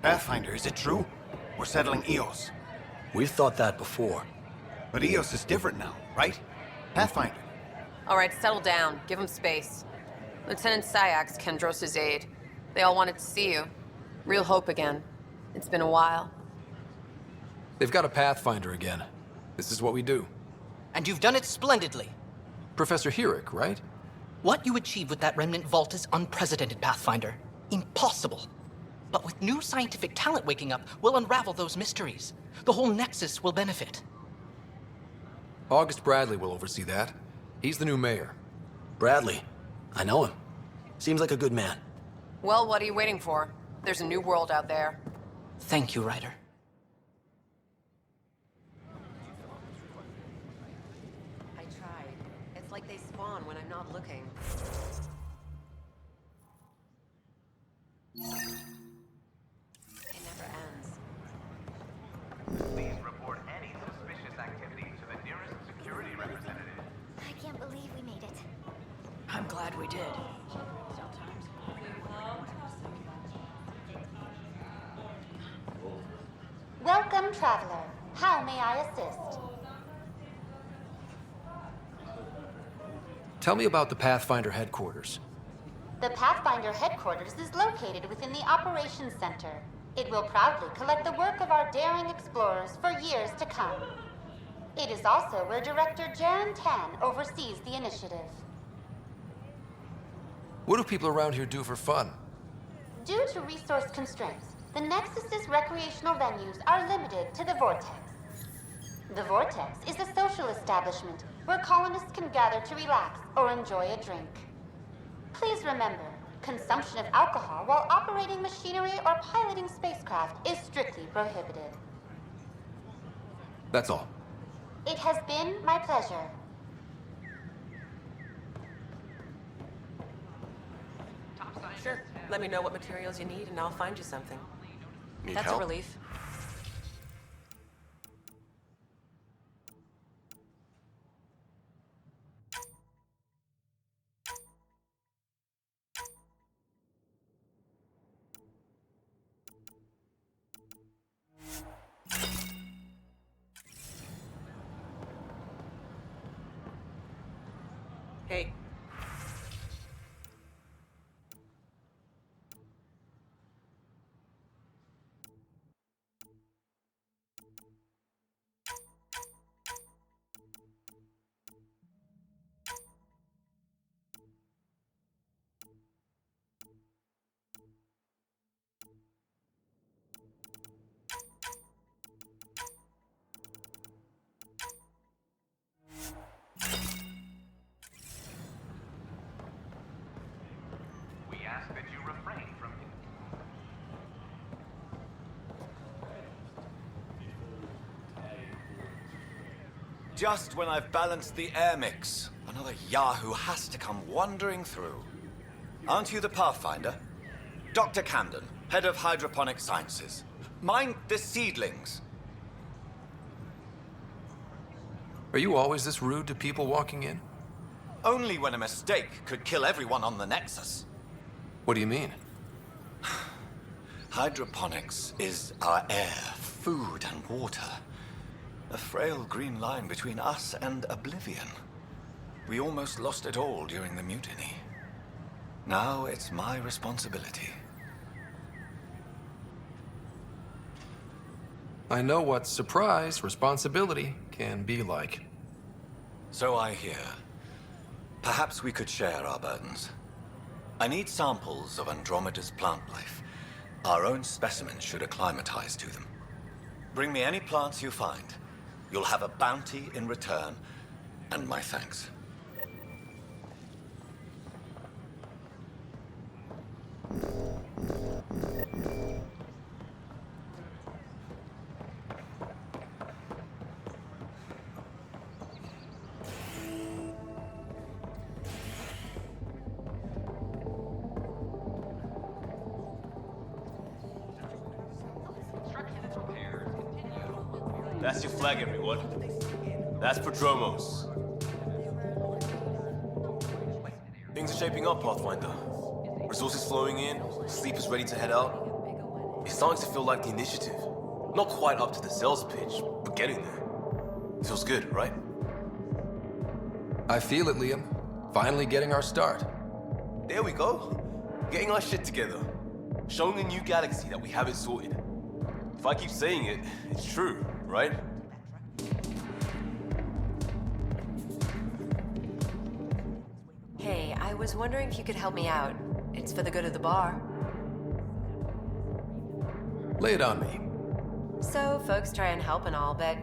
[SPEAKER 12] Pathfinder, is it true? We're settling Eos.
[SPEAKER 4] We've thought that before.
[SPEAKER 12] But Eos is different now, right? Pathfinder.
[SPEAKER 21] All right, settle down. Give him space. Lieutenant Syax, Kendros' aide. They all wanted to see you. Real hope again. It's been a while.
[SPEAKER 2] They've got a Pathfinder again. This is what we do.
[SPEAKER 19] And you've done it splendidly.
[SPEAKER 2] Professor Herrick, right?
[SPEAKER 19] What you achieved with that remnant vault is unprecedented, Pathfinder. Impossible. But with new scientific talent waking up, we'll unravel those mysteries. The whole Nexus will benefit.
[SPEAKER 2] August Bradley will oversee that. He's the new mayor.
[SPEAKER 4] Bradley? I know him. Seems like a good man.
[SPEAKER 21] Well, what are you waiting for? There's a new world out there.
[SPEAKER 19] Thank you, Ryder.
[SPEAKER 21] I tried. It's like they spawn when I'm not looking. It never ends.
[SPEAKER 22] Please report any suspicious activity to the nearest security representative.
[SPEAKER 23] I can't believe we made it.
[SPEAKER 18] I'm glad we did.
[SPEAKER 23] Welcome, traveler. How may I assist?
[SPEAKER 2] Tell me about the Pathfinder headquarters.
[SPEAKER 23] The Pathfinder headquarters is located within the Operations Center. It will proudly collect the work of our daring explorers for years to come. It is also where Director Jaren Tan oversees the initiative.
[SPEAKER 2] What do people around here do for fun?
[SPEAKER 23] Due to resource constraints, the Nexus's recreational venues are limited to the Vortex. The Vortex is a social establishment where colonists can gather to relax or enjoy a drink. Please remember, consumption of alcohol while operating machinery or piloting spacecraft is strictly prohibited.
[SPEAKER 2] That's all.
[SPEAKER 23] It has been my pleasure.
[SPEAKER 5] Sure. Let me know what materials you need and I'll find you something.
[SPEAKER 4] Need
[SPEAKER 5] That's
[SPEAKER 4] help?
[SPEAKER 5] a relief.
[SPEAKER 11] Hey.
[SPEAKER 22] We ask that you refrain from...
[SPEAKER 3] Just when I've balanced the air mix, another Yahoo has to come wandering through. Aren't you the Pathfinder? Dr. Camden, head of hydroponic sciences. Mind the seedlings.
[SPEAKER 2] Are you always this rude to people walking in?
[SPEAKER 3] Only when a mistake could kill everyone on the Nexus.
[SPEAKER 2] What do you mean?
[SPEAKER 3] Hydroponics is our air, food, and water. A frail green line between us and oblivion. We almost lost it all during the mutiny. Now it's my responsibility.
[SPEAKER 2] I know what surprise responsibility can be like.
[SPEAKER 3] So I hear. Perhaps we could share our burdens. I need samples of Andromeda's plant life. Our own specimens should acclimatize to them. Bring me any plants you find. You'll have a bounty in return, and my thanks.
[SPEAKER 8] That's your flag, everyone. That's Prodromos. Things are shaping up, Pathfinder. Resources flowing in, sleepers ready to head out. It's starting to feel like the initiative. Not quite up to the sales pitch, but getting there. Feels good, right?
[SPEAKER 2] I feel it, Liam. Finally getting our start.
[SPEAKER 8] There we go. Getting our shit together. Showing a new galaxy that we have it sorted. If I keep saying it, it's true, right?
[SPEAKER 6] Hey, I was wondering if you could help me out. It's for the good of the bar.
[SPEAKER 2] Lay it on me.
[SPEAKER 6] So, folks try and help and all, but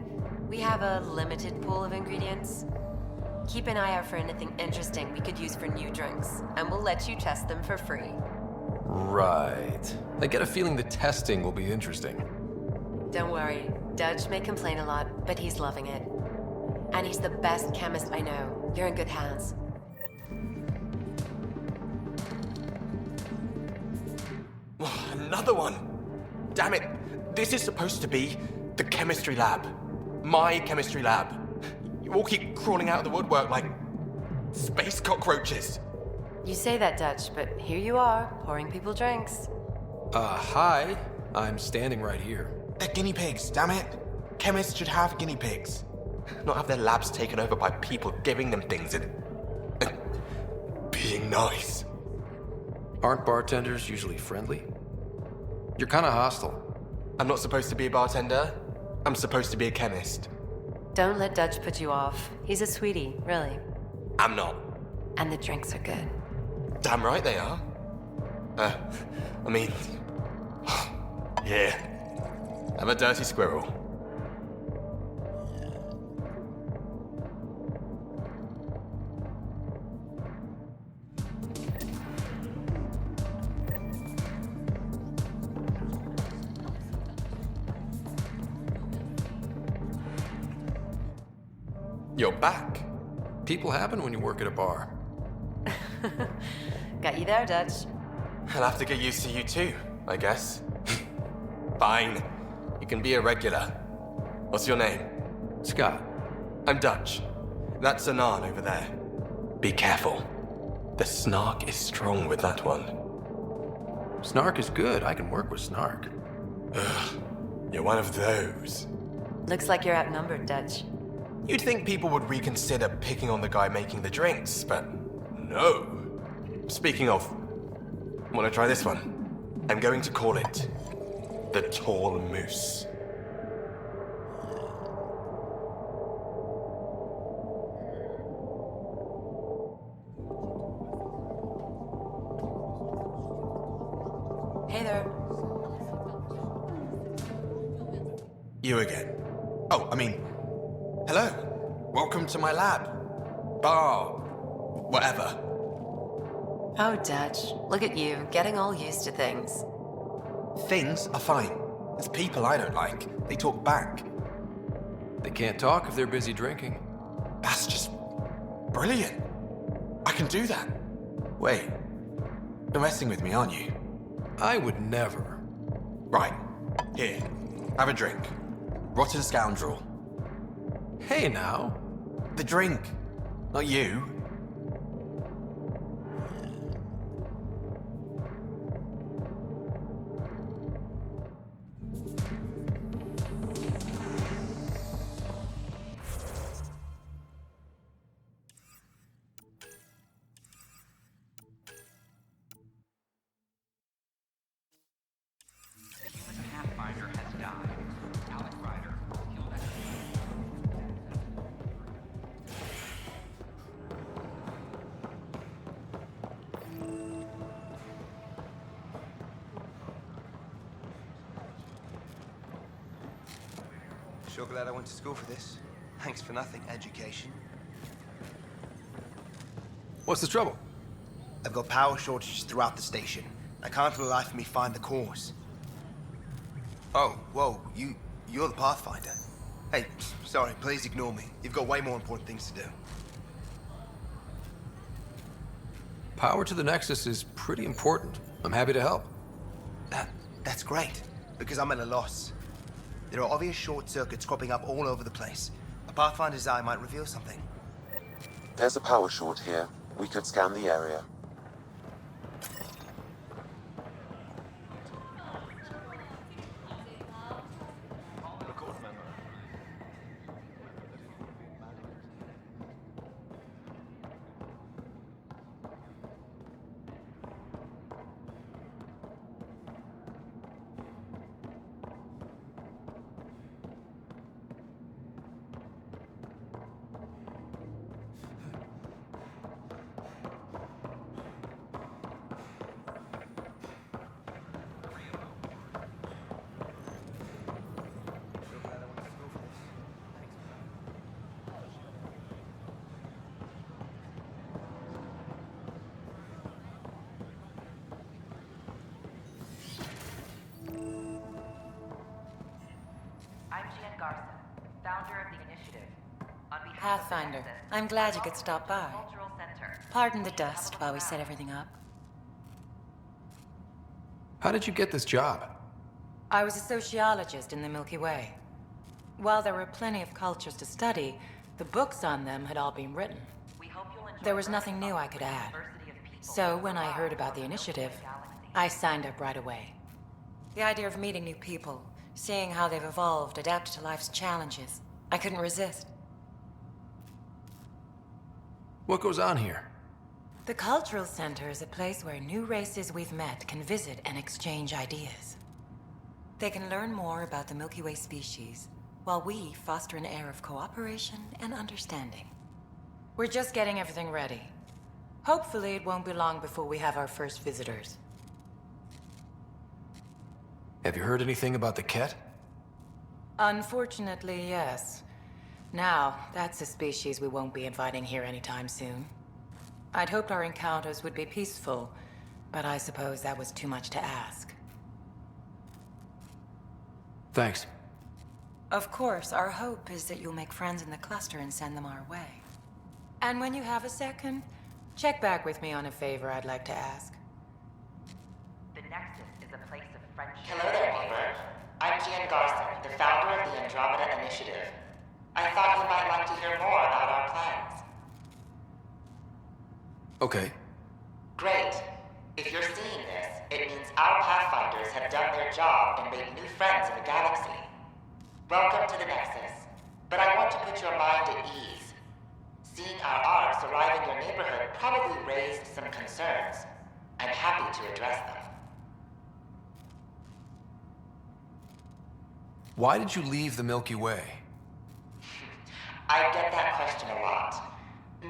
[SPEAKER 6] we have a limited pool of ingredients. Keep an eye out for anything interesting we could use for new drinks, and we'll let you test them for free.
[SPEAKER 2] Right. I get a feeling the testing will be interesting.
[SPEAKER 6] Don't worry. Dutch may complain a lot, but he's loving it. And he's the best chemist I know. You're in good hands.
[SPEAKER 9] Another one! Damn it! This is supposed to be the chemistry lab. My chemistry lab. You all keep crawling out of the woodwork like space cockroaches.
[SPEAKER 6] You say that, Dutch, but here you are, pouring people drinks.
[SPEAKER 2] Hi. I'm standing right here.
[SPEAKER 9] They're guinea pigs, damn it. Chemists should have guinea pigs. Not have their labs taken over by people giving them things and being nice.
[SPEAKER 2] Aren't bartenders usually friendly? You're kind of hostile.
[SPEAKER 9] I'm not supposed to be a bartender. I'm supposed to be a chemist.
[SPEAKER 6] Don't let Dutch put you off. He's a sweetie, really.
[SPEAKER 9] I'm not.
[SPEAKER 6] And the drinks are good.
[SPEAKER 9] Damn right they are. I mean... yeah. I'm a dirty squirrel. You're back.
[SPEAKER 2] People happen when you work at a bar.
[SPEAKER 6] Got you there, Dutch.
[SPEAKER 9] I'll have to get used to you too, I guess. Fine. You can be a regular. What's your name?
[SPEAKER 2] Scott.
[SPEAKER 9] I'm Dutch. That's Anan over there. Be careful. The snark is strong with that one.
[SPEAKER 2] Snark is good. I can work with snark.
[SPEAKER 9] Ugh. You're one of those.
[SPEAKER 6] Looks like you're outnumbered, Dutch.
[SPEAKER 9] You'd think people would reconsider picking on the guy making the drinks, but no. Speaking of, wanna try this one? I'm going to call it the Tall Moose.
[SPEAKER 5] Hey there.
[SPEAKER 9] You again. Oh, I mean, hello. Welcome to my lab. Bar. Whatever.
[SPEAKER 6] Oh, Dutch. Look at you, getting all used to things.
[SPEAKER 9] Things are fine. It's people I don't like. They talk back.
[SPEAKER 2] They can't talk if they're busy drinking.
[SPEAKER 9] That's just brilliant. I can do that. Wait. You're messing with me, aren't you?
[SPEAKER 2] I would never.
[SPEAKER 9] Right. Here. Have a drink. Rotten scoundrel.
[SPEAKER 2] Hey now.
[SPEAKER 9] The drink. Not you.
[SPEAKER 22] Pathfinder has died. Alec Ryder killed at
[SPEAKER 7] Sure glad I went to school for this. Thanks for nothing, education.
[SPEAKER 2] What's the trouble?
[SPEAKER 7] I've got power shortages throughout the station. I can't for the life of me find the cause. Oh, whoa, you're the Pathfinder. Hey, sorry, please ignore me. You've got way more important things to do.
[SPEAKER 2] Power to the Nexus is pretty important. I'm happy to help.
[SPEAKER 7] That's great, because I'm at a loss. There are obvious short circuits cropping up all over the place. A Pathfinder's eye might reveal something.
[SPEAKER 1] There's a power short here. We could scan the area.
[SPEAKER 18] Pathfinder, I'm glad you could stop by. Pardon the dust while we set everything up.
[SPEAKER 2] How did you get this job?
[SPEAKER 18] I was a sociologist in the Milky Way. While there were plenty of cultures to study, the books on them had all been written. There was nothing new I could add. So when I heard about the initiative, I signed up right away. The idea of meeting new people, seeing how they've evolved, adapted to life's challenges, I couldn't resist.
[SPEAKER 2] What goes on here?
[SPEAKER 18] The Cultural Center is a place where new races we've met can visit and exchange ideas. They can learn more about the Milky Way species, while we foster an air of cooperation and understanding. We're just getting everything ready. Hopefully it won't be long before we have our first visitors.
[SPEAKER 2] Have you heard anything about the Ket?
[SPEAKER 18] Unfortunately, yes. Now, that's a species we won't be inviting here anytime soon. I'd hoped our encounters would be peaceful, but I suppose that was too much to ask.
[SPEAKER 2] Thanks.
[SPEAKER 18] Of course, our hope is that you'll make friends in the cluster and send them our way. And when you have a second, check back with me on a favor I'd like to ask.
[SPEAKER 13] The Nexus is a place of friendship.
[SPEAKER 14] Hello there, neighbor. I'm Gian Garson, the founder of the Andromeda Initiative. I thought you might like to hear more about our plans.
[SPEAKER 2] Okay.
[SPEAKER 14] Great. If you're seeing this, it means our Pathfinders have done their job and made new friends in the galaxy. Welcome to the Nexus. But I want to put your mind at ease. Seeing our arcs arrive in your neighborhood probably raised some concerns. I'm happy to address them.
[SPEAKER 2] Why did you leave the Milky Way?
[SPEAKER 14] I get that question a lot.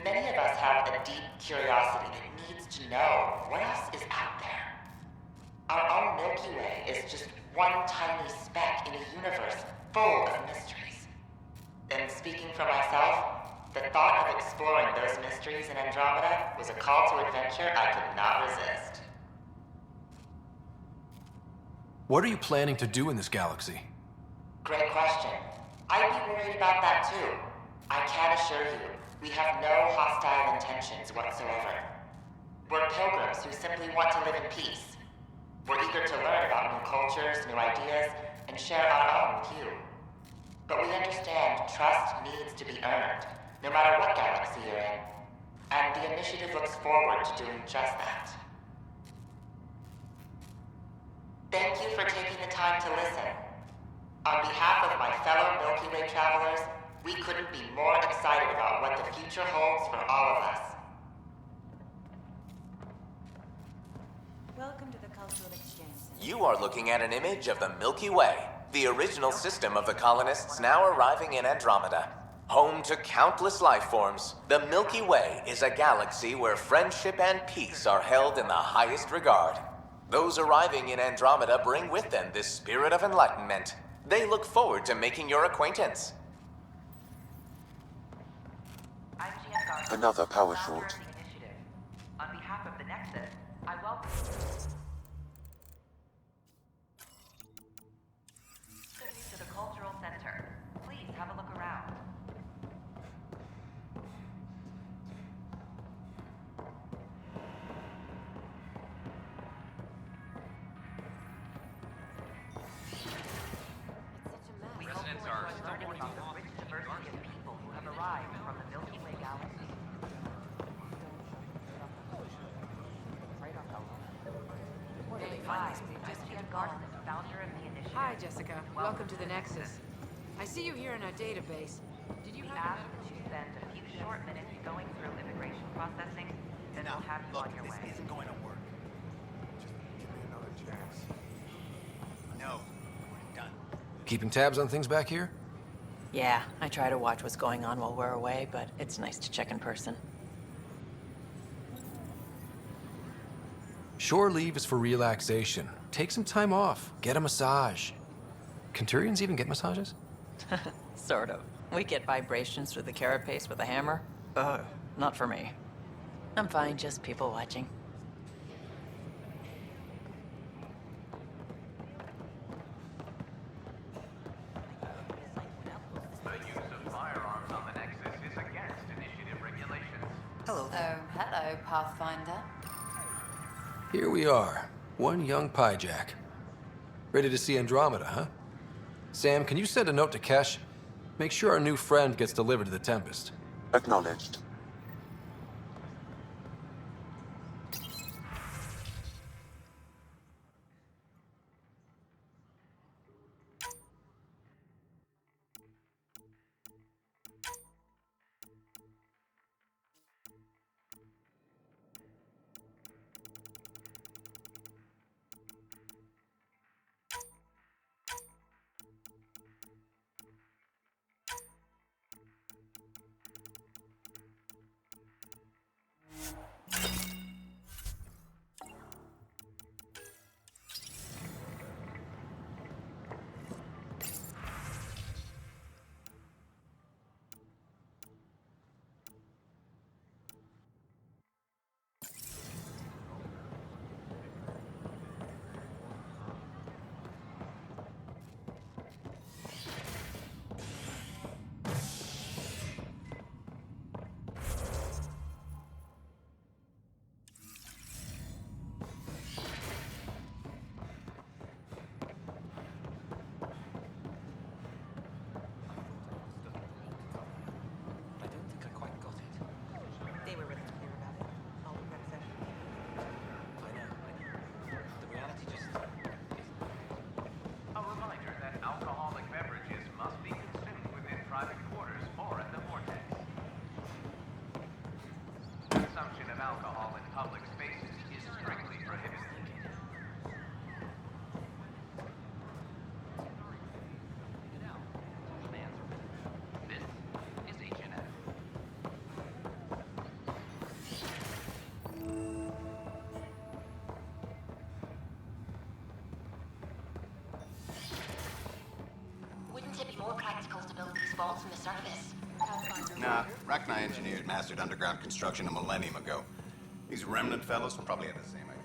[SPEAKER 14] Many of us have a deep curiosity that needs to know what else is out there. Our own Milky Way is just one tiny speck in a universe full of mysteries. And speaking for myself, the thought of exploring those mysteries in Andromeda was a call to adventure I could not resist.
[SPEAKER 2] What are you planning to do in this galaxy?
[SPEAKER 14] Great question. I'd be worried about that too. I can assure you, we have no hostile intentions whatsoever. We're pilgrims who simply want to live in peace. We're eager to learn about new cultures, new ideas, and share our own with you. But we understand trust needs to be earned, no matter what galaxy you're in. And the initiative looks forward to doing just that. Thank you for taking the time to listen. On behalf of my fellow Milky Way travelers, we couldn't be more excited about what the future holds for all of us.
[SPEAKER 18] Welcome to the Cultural Exchange Center.
[SPEAKER 10] You are looking at an image of the Milky Way, the original system of the colonists now arriving in Andromeda. Home to countless life forms, the Milky Way is a galaxy where friendship and peace are held in the highest regard. Those arriving in Andromeda bring with them this spirit of enlightenment. They look forward to making your acquaintance.
[SPEAKER 1] Another power short.
[SPEAKER 13] On behalf of the Nexus, I welcome you to the Cultural Center. Please have a look around. Residents are still learning about the rich diversity of people who have arrived from the Milky Way galaxy.
[SPEAKER 16] Hi, Jessica. Welcome to the Nexus. I see you here in our database. Did you
[SPEAKER 13] We ask that you spend a few short minutes going through immigration processing, then we'll have you on your way.
[SPEAKER 12] This isn't going to work. Just give me another chance. No, we're done.
[SPEAKER 2] Keeping tabs on things back here?
[SPEAKER 18] Yeah, I try to watch what's going on while we're away, but it's nice to check in person.
[SPEAKER 2] Shore leave is for relaxation. Take some time off. Get a massage. Centurions even get massages?
[SPEAKER 18] Sort of. We get vibrations through the carapace with a hammer. Ugh, not for me. I'm fine, just people watching.
[SPEAKER 22] The use of firearms on the Nexus is against initiative regulations.
[SPEAKER 17] Hello. Oh, hello, Pathfinder.
[SPEAKER 2] Here we are. One young pyjack. Ready to see Andromeda, huh? Sam, can you send a note to Kesh? Make sure our new friend gets delivered to the Tempest.
[SPEAKER 1] Acknowledged.
[SPEAKER 13] alcohol in public spaces is strictly prohibited. This is HNS.
[SPEAKER 23] Wouldn't it be more practical to build these vaults from the surface?
[SPEAKER 12] Nah, Rachni engineers mastered underground construction a millennium ago. These remnant fellows probably had the same idea.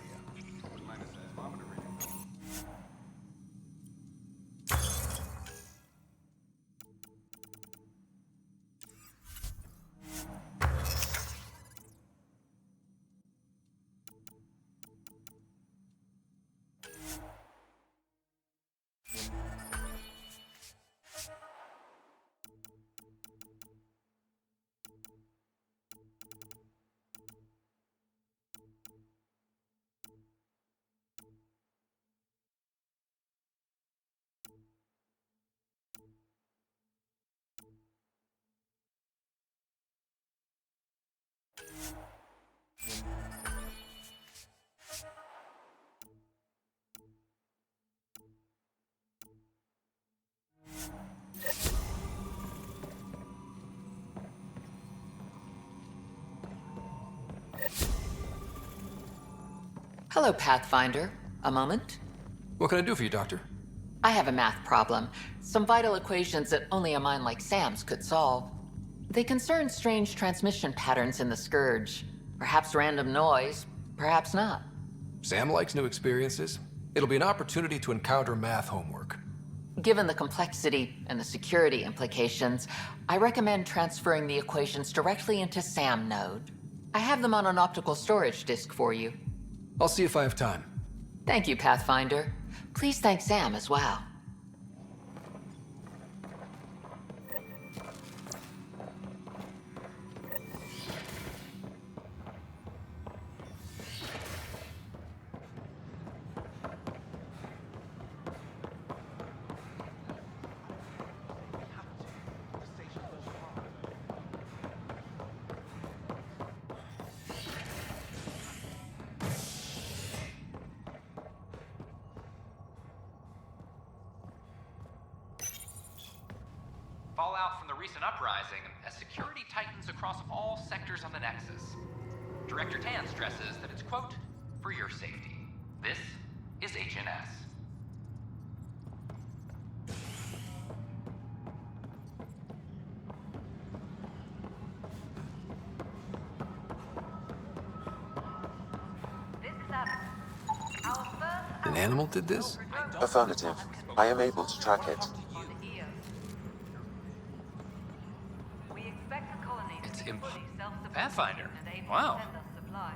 [SPEAKER 18] Hello, Pathfinder. A moment?
[SPEAKER 2] What can I do for you, Doctor?
[SPEAKER 18] I have a math problem. Some vital equations that only a mind like Sam's could solve. They concern strange transmission patterns in the Scourge. Perhaps random noise, perhaps not.
[SPEAKER 2] Sam likes new experiences. It'll be an opportunity to encounter math homework.
[SPEAKER 18] Given the complexity and the security implications, I recommend transferring the equations directly into SAM node. I have them on an optical storage disk for you.
[SPEAKER 2] I'll see if I have time.
[SPEAKER 18] Thank you, Pathfinder. Please thank Sam as well.
[SPEAKER 13] Fallout from the recent uprising as security tightens across all sectors on the Nexus. Director Tan stresses that it's, quote, for your safety. This is HNS.
[SPEAKER 2] An animal did this?
[SPEAKER 1] Affirmative. I am able to track it.
[SPEAKER 13] It's Pathfinder. Wow.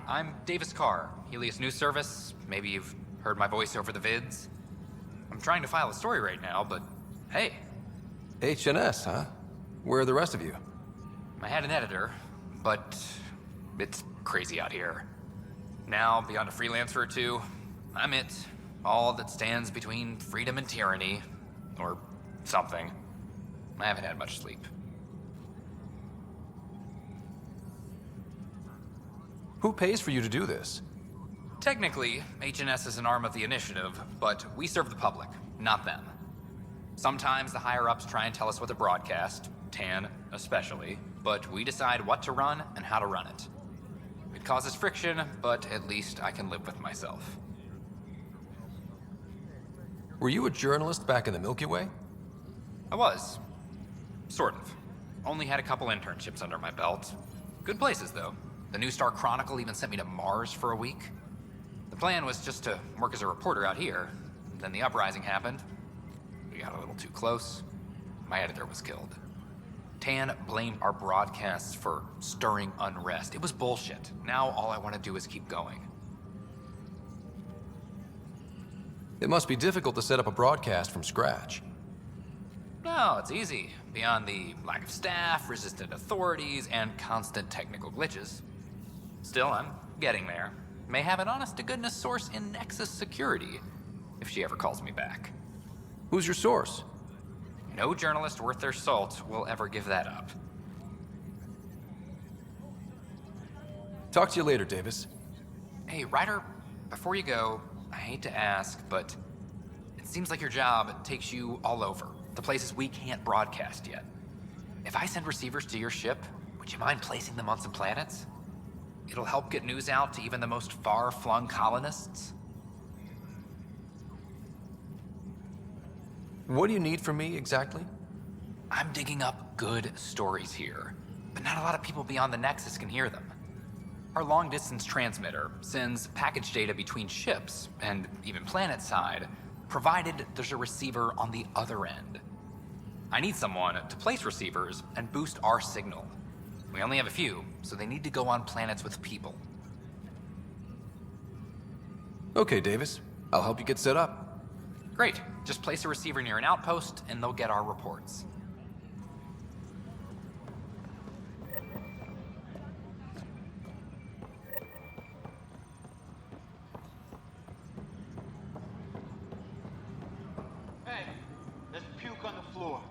[SPEAKER 13] I'm Davis Carr, Helios News Service. Maybe you've heard my voice over the vids. I'm trying to file a story right now, but hey.
[SPEAKER 2] HNS, huh? Where are the rest of you?
[SPEAKER 13] I had an editor, but it's crazy out here. Now, beyond a freelancer or two, I'm it. All that stands between freedom and tyranny. Or something. I haven't had much sleep.
[SPEAKER 2] Who pays for you to do this?
[SPEAKER 13] Technically, HNS is an arm of the initiative, but we serve the public, not them. Sometimes the higher-ups try and tell us what to broadcast, Tan especially, but we decide what to run and how to run it. It causes friction, but at least I can live with myself.
[SPEAKER 2] Were you a journalist back in the Milky Way?
[SPEAKER 13] I was. Sort of. Only had a couple internships under my belt. Good places, though. The New Star Chronicle even sent me to Mars for a week. The plan was just to work as a reporter out here. Then the uprising happened. We got a little too close. My editor was killed. Tan blamed our broadcasts for stirring unrest. It was bullshit. Now all I want to do is keep going.
[SPEAKER 2] It must be difficult to set up a broadcast from scratch.
[SPEAKER 13] No, it's easy. Beyond the lack of staff, resistant authorities, and constant technical glitches. Still, I'm getting there. May have an honest-to-goodness source in Nexus security, if she ever calls me back.
[SPEAKER 2] Who's your source?
[SPEAKER 13] No journalist worth their salt will ever give that up.
[SPEAKER 2] Talk to you later, Davis.
[SPEAKER 13] Hey, Ryder, before you go, I hate to ask, but it seems like your job takes you all over, to places we can't broadcast yet. If I send receivers to your ship, would you mind placing them on some planets? It'll help get news out to even the most far-flung colonists.
[SPEAKER 2] What do you need from me, exactly?
[SPEAKER 13] I'm digging up good stories here, but not a lot of people beyond the Nexus can hear them. Our long-distance transmitter sends package data between ships, and even planet-side, provided there's a receiver on the other end. I need someone to place receivers and boost our signal. We only have a few, so they need to go on planets with people.
[SPEAKER 2] Okay, Davis. I'll help you get set up.
[SPEAKER 13] Great. Just place a receiver near an outpost, and they'll get our reports.
[SPEAKER 15] Hey, there's puke on the floor.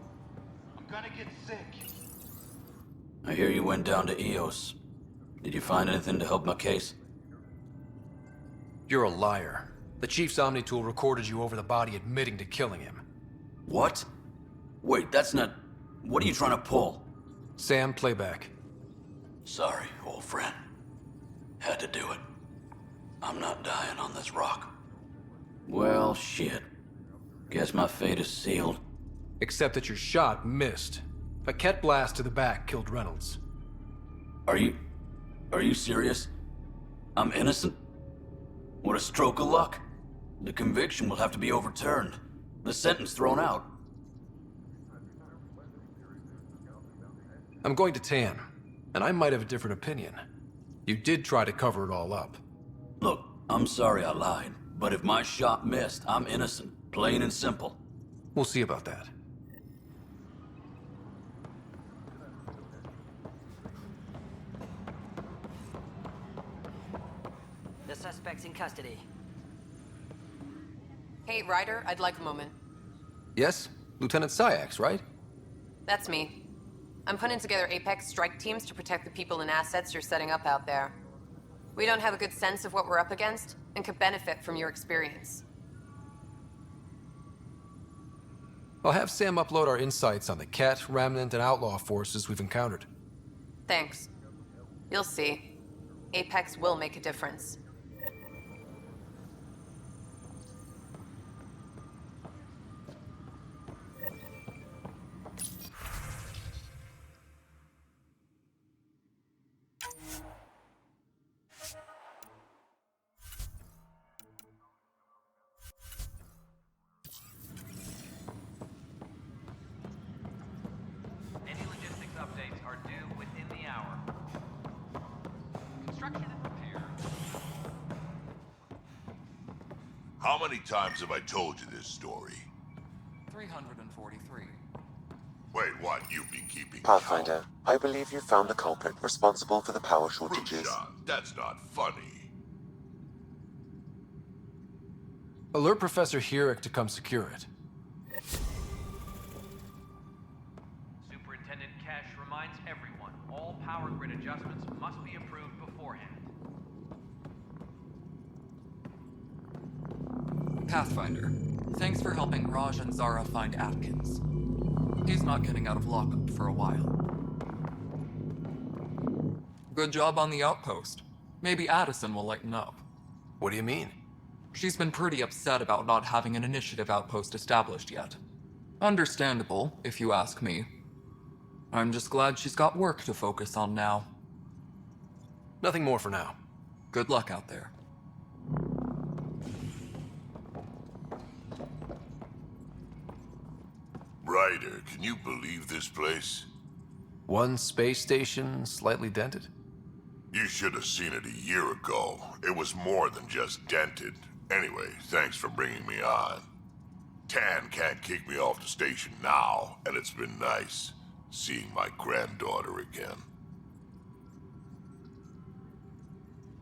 [SPEAKER 15] I'm gonna get sick.
[SPEAKER 4] I hear you went down to EOS. Did you find anything to help my case?
[SPEAKER 2] You're a liar. The Chief's Omni-tool recorded you over the body admitting to killing him.
[SPEAKER 4] What? Wait, that's not... What are you trying to pull?
[SPEAKER 2] Sam, playback.
[SPEAKER 4] Sorry, old friend. Had to do it. I'm not dying on this rock. Well, shit. Guess my fate is sealed.
[SPEAKER 2] Except that your shot missed. A Ket blast to the back killed Reynolds.
[SPEAKER 4] Are you serious? I'm innocent? What a stroke of luck. The conviction will have to be overturned. The sentence thrown out.
[SPEAKER 2] I'm going to Tan, and I might have a different opinion. You did try to cover it all up.
[SPEAKER 4] Look, I'm sorry I lied, but if my shot missed, I'm innocent. Plain and simple.
[SPEAKER 2] We'll see about that.
[SPEAKER 19] The suspect's in custody.
[SPEAKER 21] Hey, Ryder, I'd like a moment.
[SPEAKER 2] Yes? Lieutenant Syax, right?
[SPEAKER 21] That's me. I'm putting together Apex strike teams to protect the people and assets you're setting up out there. We don't have a good sense of what we're up against, and could benefit from your experience.
[SPEAKER 2] I'll have Sam upload our insights on the Ket, Remnant, and Outlaw forces we've encountered.
[SPEAKER 21] Thanks. You'll see. Apex will make a difference.
[SPEAKER 22] Any logistics updates are due within the hour. Construction and repair.
[SPEAKER 20] How many times have I told you this story?
[SPEAKER 24] 343.
[SPEAKER 20] Wait, what? You've been keeping
[SPEAKER 1] Pathfinder, I believe you found the culprit responsible for the power shortages.
[SPEAKER 20] That's not funny.
[SPEAKER 2] Alert Professor Hurek to come secure it.
[SPEAKER 22] Superintendent Cash reminds everyone all power grid adjustments must be approved beforehand.
[SPEAKER 24] Pathfinder, thanks for helping Raj and Zara find Atkins. He's not getting out of lockup for a while. Good job on the outpost. Maybe Addison will lighten up.
[SPEAKER 2] What do you mean?
[SPEAKER 24] She's been pretty upset about not having an initiative outpost established yet. Understandable, if you ask me. I'm just glad she's got work to focus on now.
[SPEAKER 2] Nothing more for now.
[SPEAKER 24] Good luck out there.
[SPEAKER 20] Ryder, can you believe this place?
[SPEAKER 2] One space station, slightly dented?
[SPEAKER 20] You should have seen it a year ago. It was more than just dented. Anyway, thanks for bringing me on. Tan can't kick me off the station now, and it's been nice seeing my granddaughter again.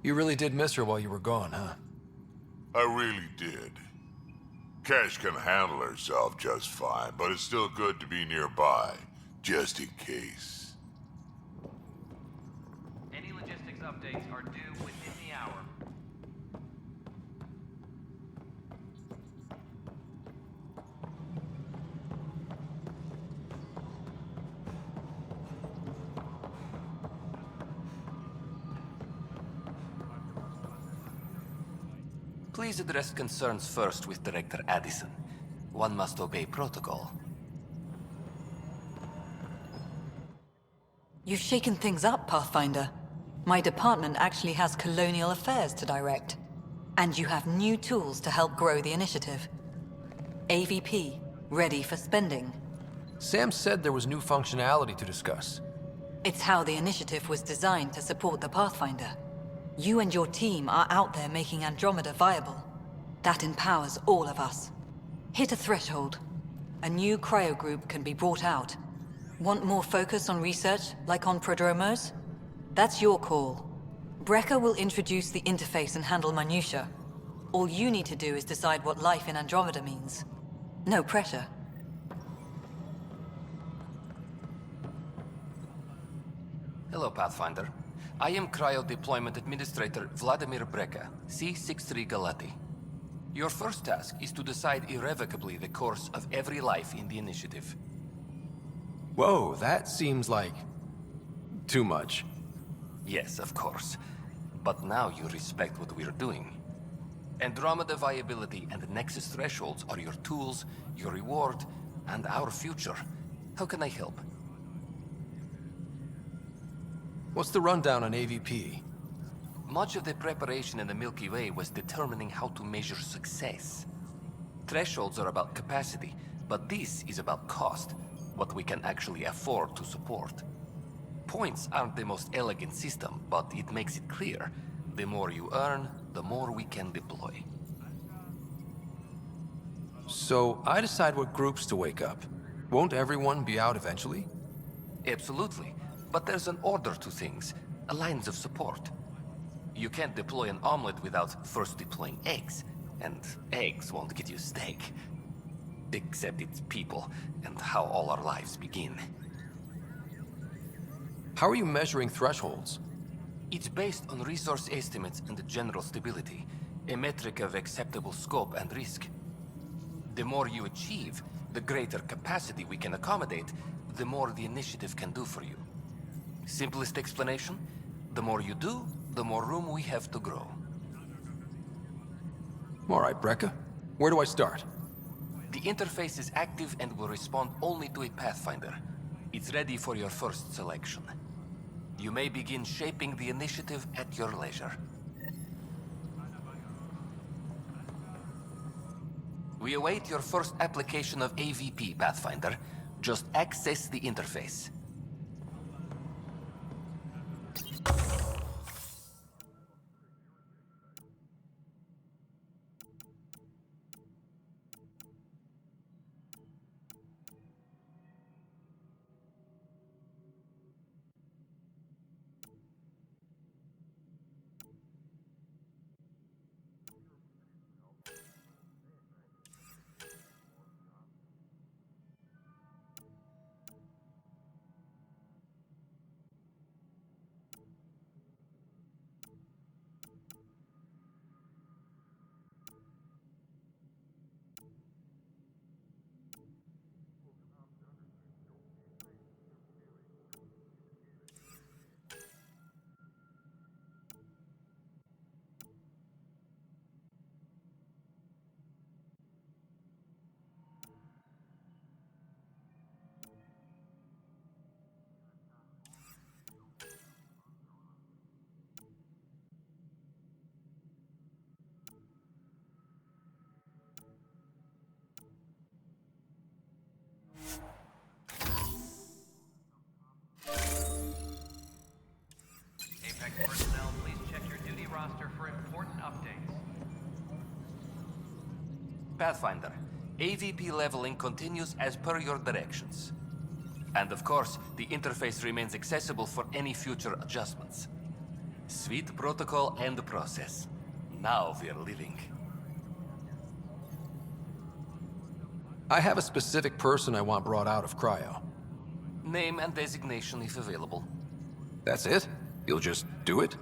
[SPEAKER 2] You really did miss her while you were gone, huh?
[SPEAKER 20] I really did. Cash can handle herself just fine, but it's still good to be nearby, just in case.
[SPEAKER 22] Any logistics updates are
[SPEAKER 4] Please address concerns first with Director Addison. One must obey protocol.
[SPEAKER 3] You've shaken things up, Pathfinder. My department actually has colonial affairs to direct. And you have new tools to help grow the initiative. AVP, ready for spending.
[SPEAKER 2] Sam said there was new functionality to discuss.
[SPEAKER 3] It's how the initiative was designed to support the Pathfinder. You and your team are out there making Andromeda viable. That empowers all of us. Hit a threshold. A new cryo group can be brought out. Want more focus on research, like on Prodromos? That's your call. Brecker will introduce the interface and handle minutiae. All you need to do is decide what life in Andromeda means. No pressure.
[SPEAKER 4] Hello, Pathfinder. I am Cryo Deployment Administrator Vladimir Brecker, C-63 Galati. Your first task is to decide irrevocably the course of every life in the initiative.
[SPEAKER 2] Whoa, that seems like... too much.
[SPEAKER 4] Yes, of course. But now you respect what we're doing. Andromeda viability and Nexus thresholds are your tools, your reward, and our future. How can I help?
[SPEAKER 2] What's the rundown on AVP?
[SPEAKER 4] Much of the preparation in the Milky Way was determining how to measure success. Thresholds are about capacity, but this is about cost, what we can actually afford to support. Points aren't the most elegant system, but it makes it clear. The more you earn, the more we can deploy.
[SPEAKER 2] So, I decide what groups to wake up. Won't everyone be out eventually?
[SPEAKER 4] Absolutely. But there's an order to things, lines of support. You can't deploy an omelet without first deploying eggs, and eggs won't get you steak. Except it's people, and how all our lives begin.
[SPEAKER 2] How are you measuring thresholds?
[SPEAKER 4] It's based on resource estimates and general stability, a metric of acceptable scope and risk. The more you achieve, the greater capacity we can accommodate, the more the initiative can do for you. Simplest explanation, the more you do, the more room we have to grow.
[SPEAKER 2] All right, Brecker. Where do I start?
[SPEAKER 4] The interface is active and will respond only to a Pathfinder. It's ready for your first selection. You may begin shaping the initiative at your leisure. We await your first application of AVP, Pathfinder. Just access the interface.
[SPEAKER 22] Personnel, please check your duty roster for important updates.
[SPEAKER 4] Pathfinder, AVP leveling continues as per your directions. And of course, the interface remains accessible for any future adjustments. Sweet protocol and process. Now we're living.
[SPEAKER 2] I have a specific person I want brought out of cryo.
[SPEAKER 4] Name and designation if available.
[SPEAKER 2] That's it? You'll just do it?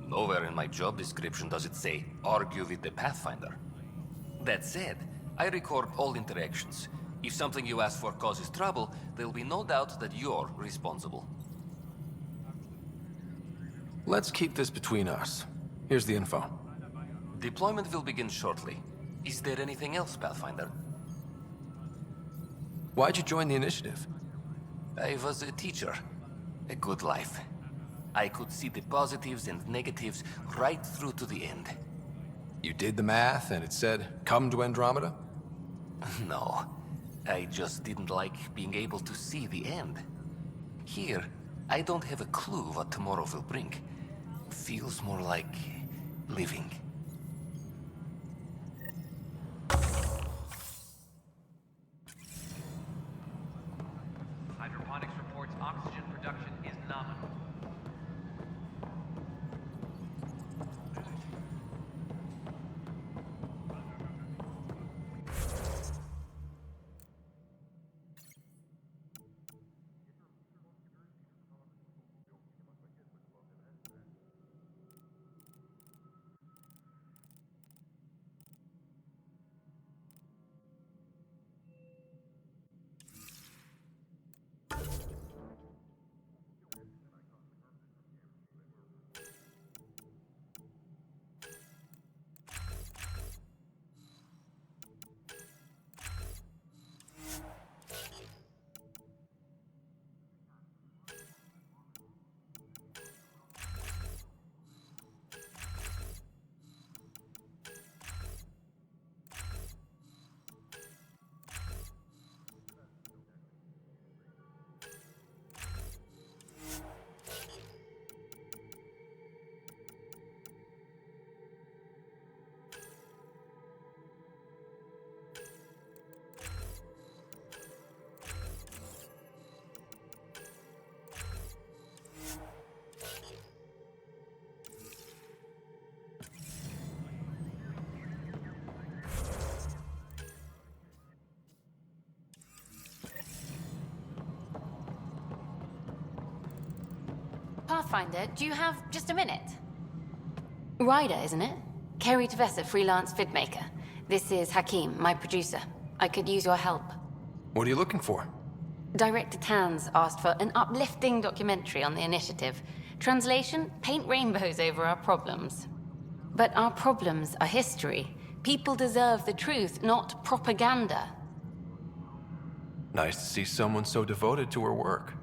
[SPEAKER 4] Nowhere in my job description does it say, argue with the Pathfinder. That said, I record all interactions. If something you ask for causes trouble, there'll be no doubt that you're responsible.
[SPEAKER 2] Let's keep this between us. Here's the info.
[SPEAKER 5] Deployment will begin shortly. Is there anything else, Pathfinder?
[SPEAKER 2] Why'd you join the initiative?
[SPEAKER 5] I was a teacher. A good life. I could see the positives and negatives right through to the end.
[SPEAKER 2] You did the math and it said, come to Andromeda?
[SPEAKER 5] No. I just didn't like being able to see the end. Here, I don't have a clue what tomorrow will bring. Feels more like living.
[SPEAKER 22] Hydroponics reports oxygen production is nominal.
[SPEAKER 17] Pathfinder, do you have just a minute? Ryder, isn't it? Kerry Tavessa, freelance vidmaker. This is Hakim, my producer. I could use your help.
[SPEAKER 2] What are you looking for?
[SPEAKER 17] Director Tans asked for an uplifting documentary on the initiative. Translation, paint rainbows over our problems. But our problems are history. People deserve the truth, not propaganda.
[SPEAKER 2] Nice to see someone so devoted to her work.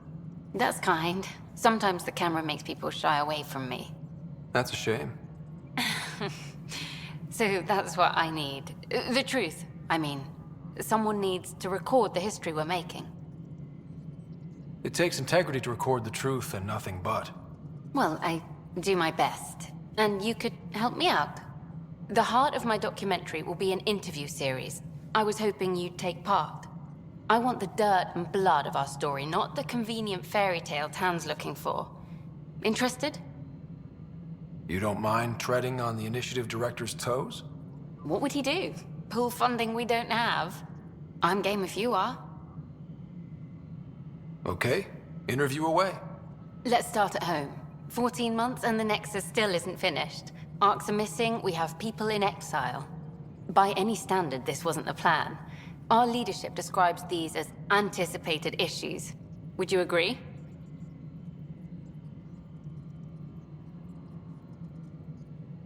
[SPEAKER 17] That's kind. Sometimes the camera makes people shy away from me.
[SPEAKER 2] That's a shame.
[SPEAKER 17] So that's what I need. The truth, I mean. Someone needs to record the history we're making.
[SPEAKER 2] It takes integrity to record the truth and nothing but.
[SPEAKER 17] Well, I do my best. And you could help me out. The heart of my documentary will be an interview series. I was hoping you'd take part. I want the dirt and blood of our story, not the convenient fairy tale Tan's looking for. Interested?
[SPEAKER 2] You don't mind treading on the initiative director's toes?
[SPEAKER 17] What would he do? Pull funding we don't have? I'm game if you are.
[SPEAKER 2] Okay, interview away.
[SPEAKER 17] Let's start at home. 14 months and the Nexus still isn't finished. Arcs are missing, we have people in exile. By any standard, this wasn't the plan. Our leadership describes these as anticipated issues. Would you agree?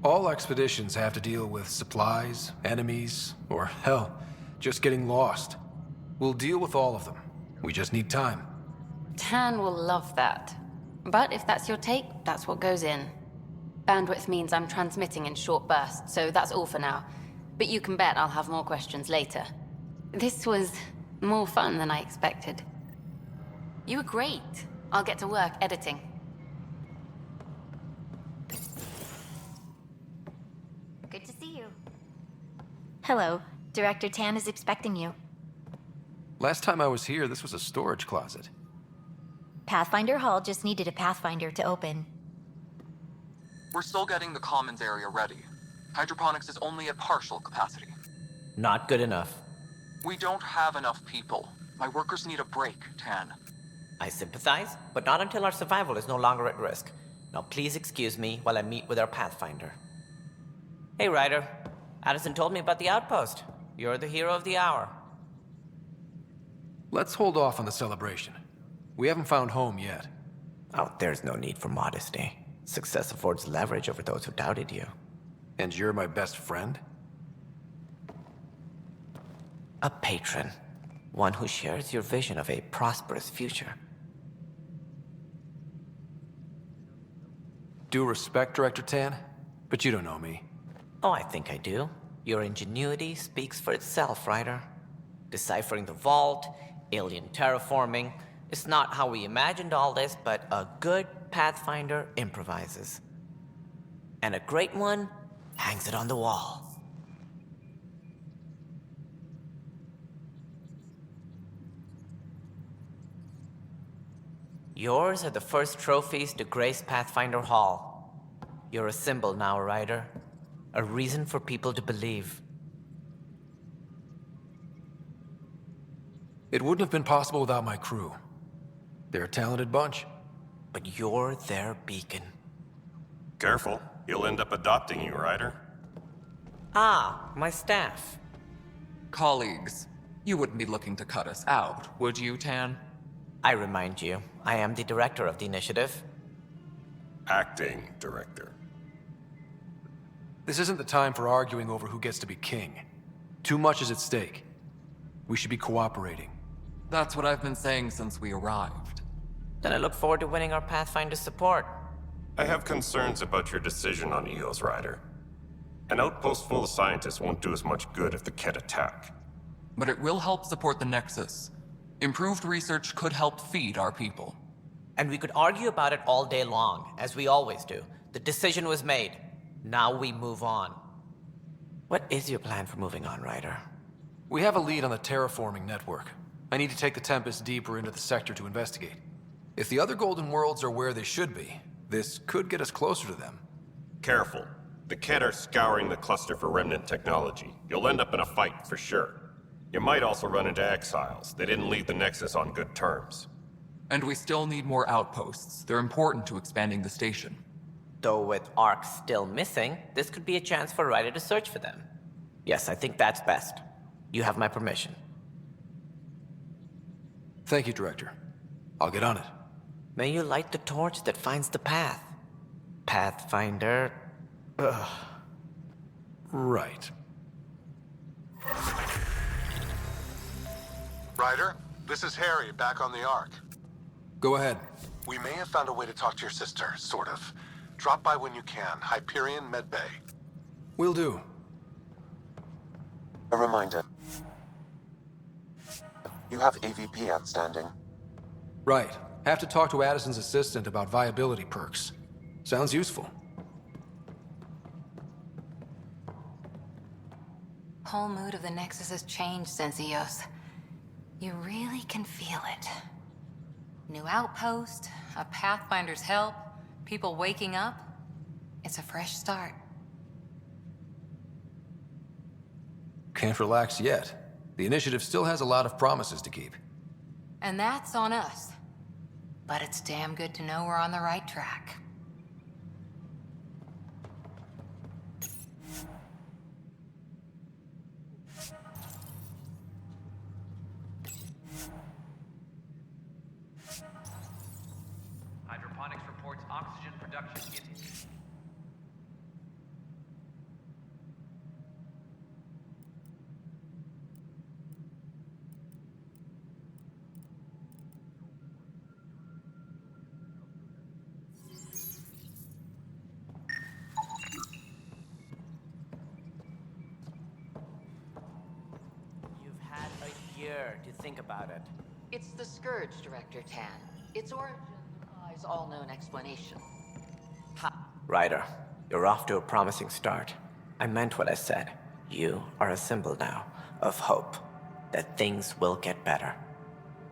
[SPEAKER 2] All expeditions have to deal with supplies, enemies, or hell, just getting lost. We'll deal with all of them. We just need time.
[SPEAKER 17] Tan will love that. But if that's your take, that's what goes in. Bandwidth means I'm transmitting in short bursts, so that's all for now. But you can bet I'll have more questions later. This was more fun than I expected. You were great. I'll get to work editing.
[SPEAKER 6] Good to see you. Hello. Director Tan is expecting you.
[SPEAKER 2] Last time I was here, this was a storage closet.
[SPEAKER 6] Pathfinder Hall just needed a Pathfinder to open.
[SPEAKER 24] We're still getting the commons area ready. Hydroponics is only at partial capacity.
[SPEAKER 8] Not good enough.
[SPEAKER 24] We don't have enough people. My workers need a break, Tan.
[SPEAKER 8] I sympathize, but not until our survival is no longer at risk. Now please excuse me while I meet with our Pathfinder. Hey, Ryder. Addison told me about the outpost. You're the hero of the hour.
[SPEAKER 2] Let's hold off on the celebration. We haven't found home yet.
[SPEAKER 8] Oh, there's no need for modesty. Success affords leverage over those who doubted you.
[SPEAKER 2] And you're my best friend?
[SPEAKER 8] A patron. One who shares your vision of a prosperous future.
[SPEAKER 2] Due respect, Director Tan, but you don't know me.
[SPEAKER 8] Oh, I think I do. Your ingenuity speaks for itself, Ryder. Deciphering the vault, alien terraforming. It's not how we imagined all this, but a good Pathfinder improvises. And a great one hangs it on the wall. Yours are the first trophies to grace Pathfinder Hall. You're a symbol now, Ryder. A reason for people to believe.
[SPEAKER 2] It wouldn't have been possible without my crew. They're a talented bunch.
[SPEAKER 8] But you're their beacon.
[SPEAKER 7] Careful. He'll end up adopting you, Ryder.
[SPEAKER 8] Ah, my staff.
[SPEAKER 24] Colleagues, you wouldn't be looking to cut us out, would you, Tan?
[SPEAKER 8] I remind you, I am the director of the initiative.
[SPEAKER 7] Acting director.
[SPEAKER 2] This isn't the time for arguing over who gets to be king. Too much is at stake. We should be cooperating.
[SPEAKER 24] That's what I've been saying since we arrived.
[SPEAKER 8] Then I look forward to winning our Pathfinder support.
[SPEAKER 7] I have concerns about your decision on EOS, Ryder. An outpost full of scientists won't do as much good if the Kett attack.
[SPEAKER 24] But it will help support the Nexus. Improved research could help feed our people.
[SPEAKER 8] And we could argue about it all day long, as we always do. The decision was made. Now we move on. What is your plan for moving on, Ryder?
[SPEAKER 2] We have a lead on the terraforming network. I need to take the Tempest deeper into the sector to investigate. If the other Golden Worlds are where they should be, this could get us closer to them.
[SPEAKER 7] Careful. The Kett are scouring the cluster for remnant technology. You'll end up in a fight, for sure. You might also run into exiles. They didn't leave the Nexus on good terms.
[SPEAKER 24] And we still need more outposts. They're important to expanding the station.
[SPEAKER 8] Though with Ark still missing, this could be a chance for Ryder to search for them. Yes, I think that's best. You have my permission.
[SPEAKER 2] Thank you, Director. I'll get on it.
[SPEAKER 8] May you light the torch that finds the path. Pathfinder... Ugh.
[SPEAKER 2] Right.
[SPEAKER 9] Ryder, this is Harry, back on the Ark.
[SPEAKER 2] Go ahead.
[SPEAKER 9] We may have found a way to talk to your sister, sort of. Drop by when you can. Hyperion, Med Bay.
[SPEAKER 2] Will do.
[SPEAKER 1] A reminder. You have AVP outstanding.
[SPEAKER 2] Right. Have to talk to Addison's assistant about viability perks. Sounds useful.
[SPEAKER 17] Whole mood of the Nexus has changed since EOS. You really can feel it. New outpost, a Pathfinder's help, people waking up. It's a fresh start.
[SPEAKER 2] Can't relax yet. The initiative still has a lot of promises to keep.
[SPEAKER 17] And that's on us. But it's damn good to know we're on the right track.
[SPEAKER 22] Hydroponics reports oxygen production is...
[SPEAKER 8] You've had a year to think about it.
[SPEAKER 17] It's the Scourge, Director Tan. Its origin defies all known explanation.
[SPEAKER 8] Ryder, you're off to a promising start. I meant what I said. You are a symbol now of hope, that things will get better.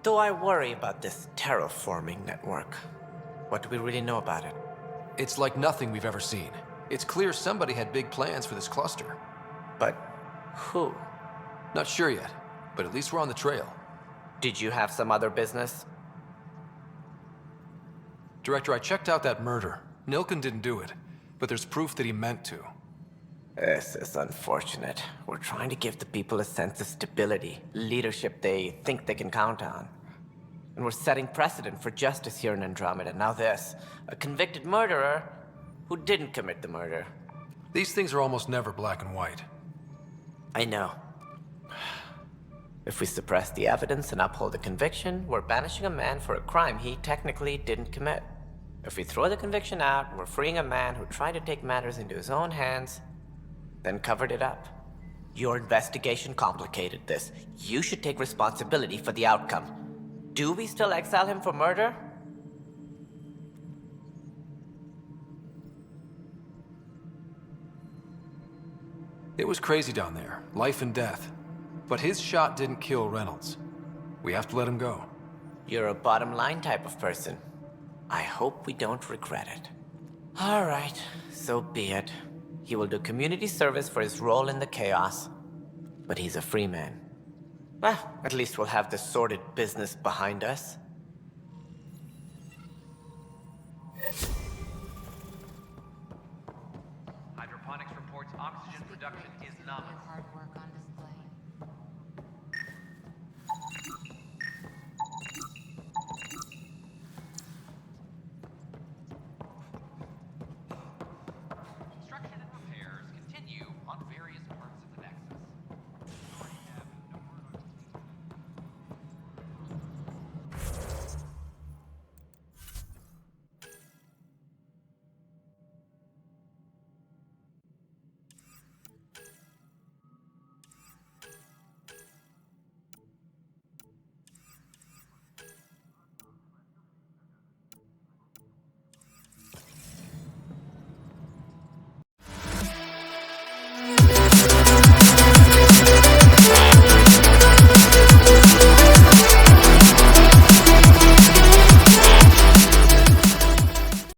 [SPEAKER 8] Though I worry about this terraforming network. What do we really know about it?
[SPEAKER 2] It's like nothing we've ever seen. It's clear somebody had big plans for this cluster.
[SPEAKER 8] But who?
[SPEAKER 2] Not sure yet, but at least we're on the trail.
[SPEAKER 8] Did you have some other business?
[SPEAKER 2] Director, I checked out that murder. Nilken didn't do it, but there's proof that he meant to.
[SPEAKER 8] This is unfortunate. We're trying to give the people a sense of stability, leadership they think they can count on. And we're setting precedent for justice here in Andromeda. Now this, a convicted murderer who didn't commit the murder.
[SPEAKER 2] These things are almost never black and white.
[SPEAKER 8] I know. If we suppress the evidence and uphold the conviction, we're banishing a man for a crime he technically didn't commit. If we throw the conviction out, we're freeing a man who tried to take matters into his own hands, then covered it up. Your investigation complicated this. You should take responsibility for the outcome. Do we still exile him for murder?
[SPEAKER 2] It was crazy down there, life and death. But his shot didn't kill Reynolds. We have to let him go.
[SPEAKER 8] You're a bottom line type of person. I hope we don't regret it. All right, so be it. He will do community service for his role in the chaos. But he's a free man. Well, at least we'll have the sordid business behind us.
[SPEAKER 22] Hydroponics reports oxygen production is nominal.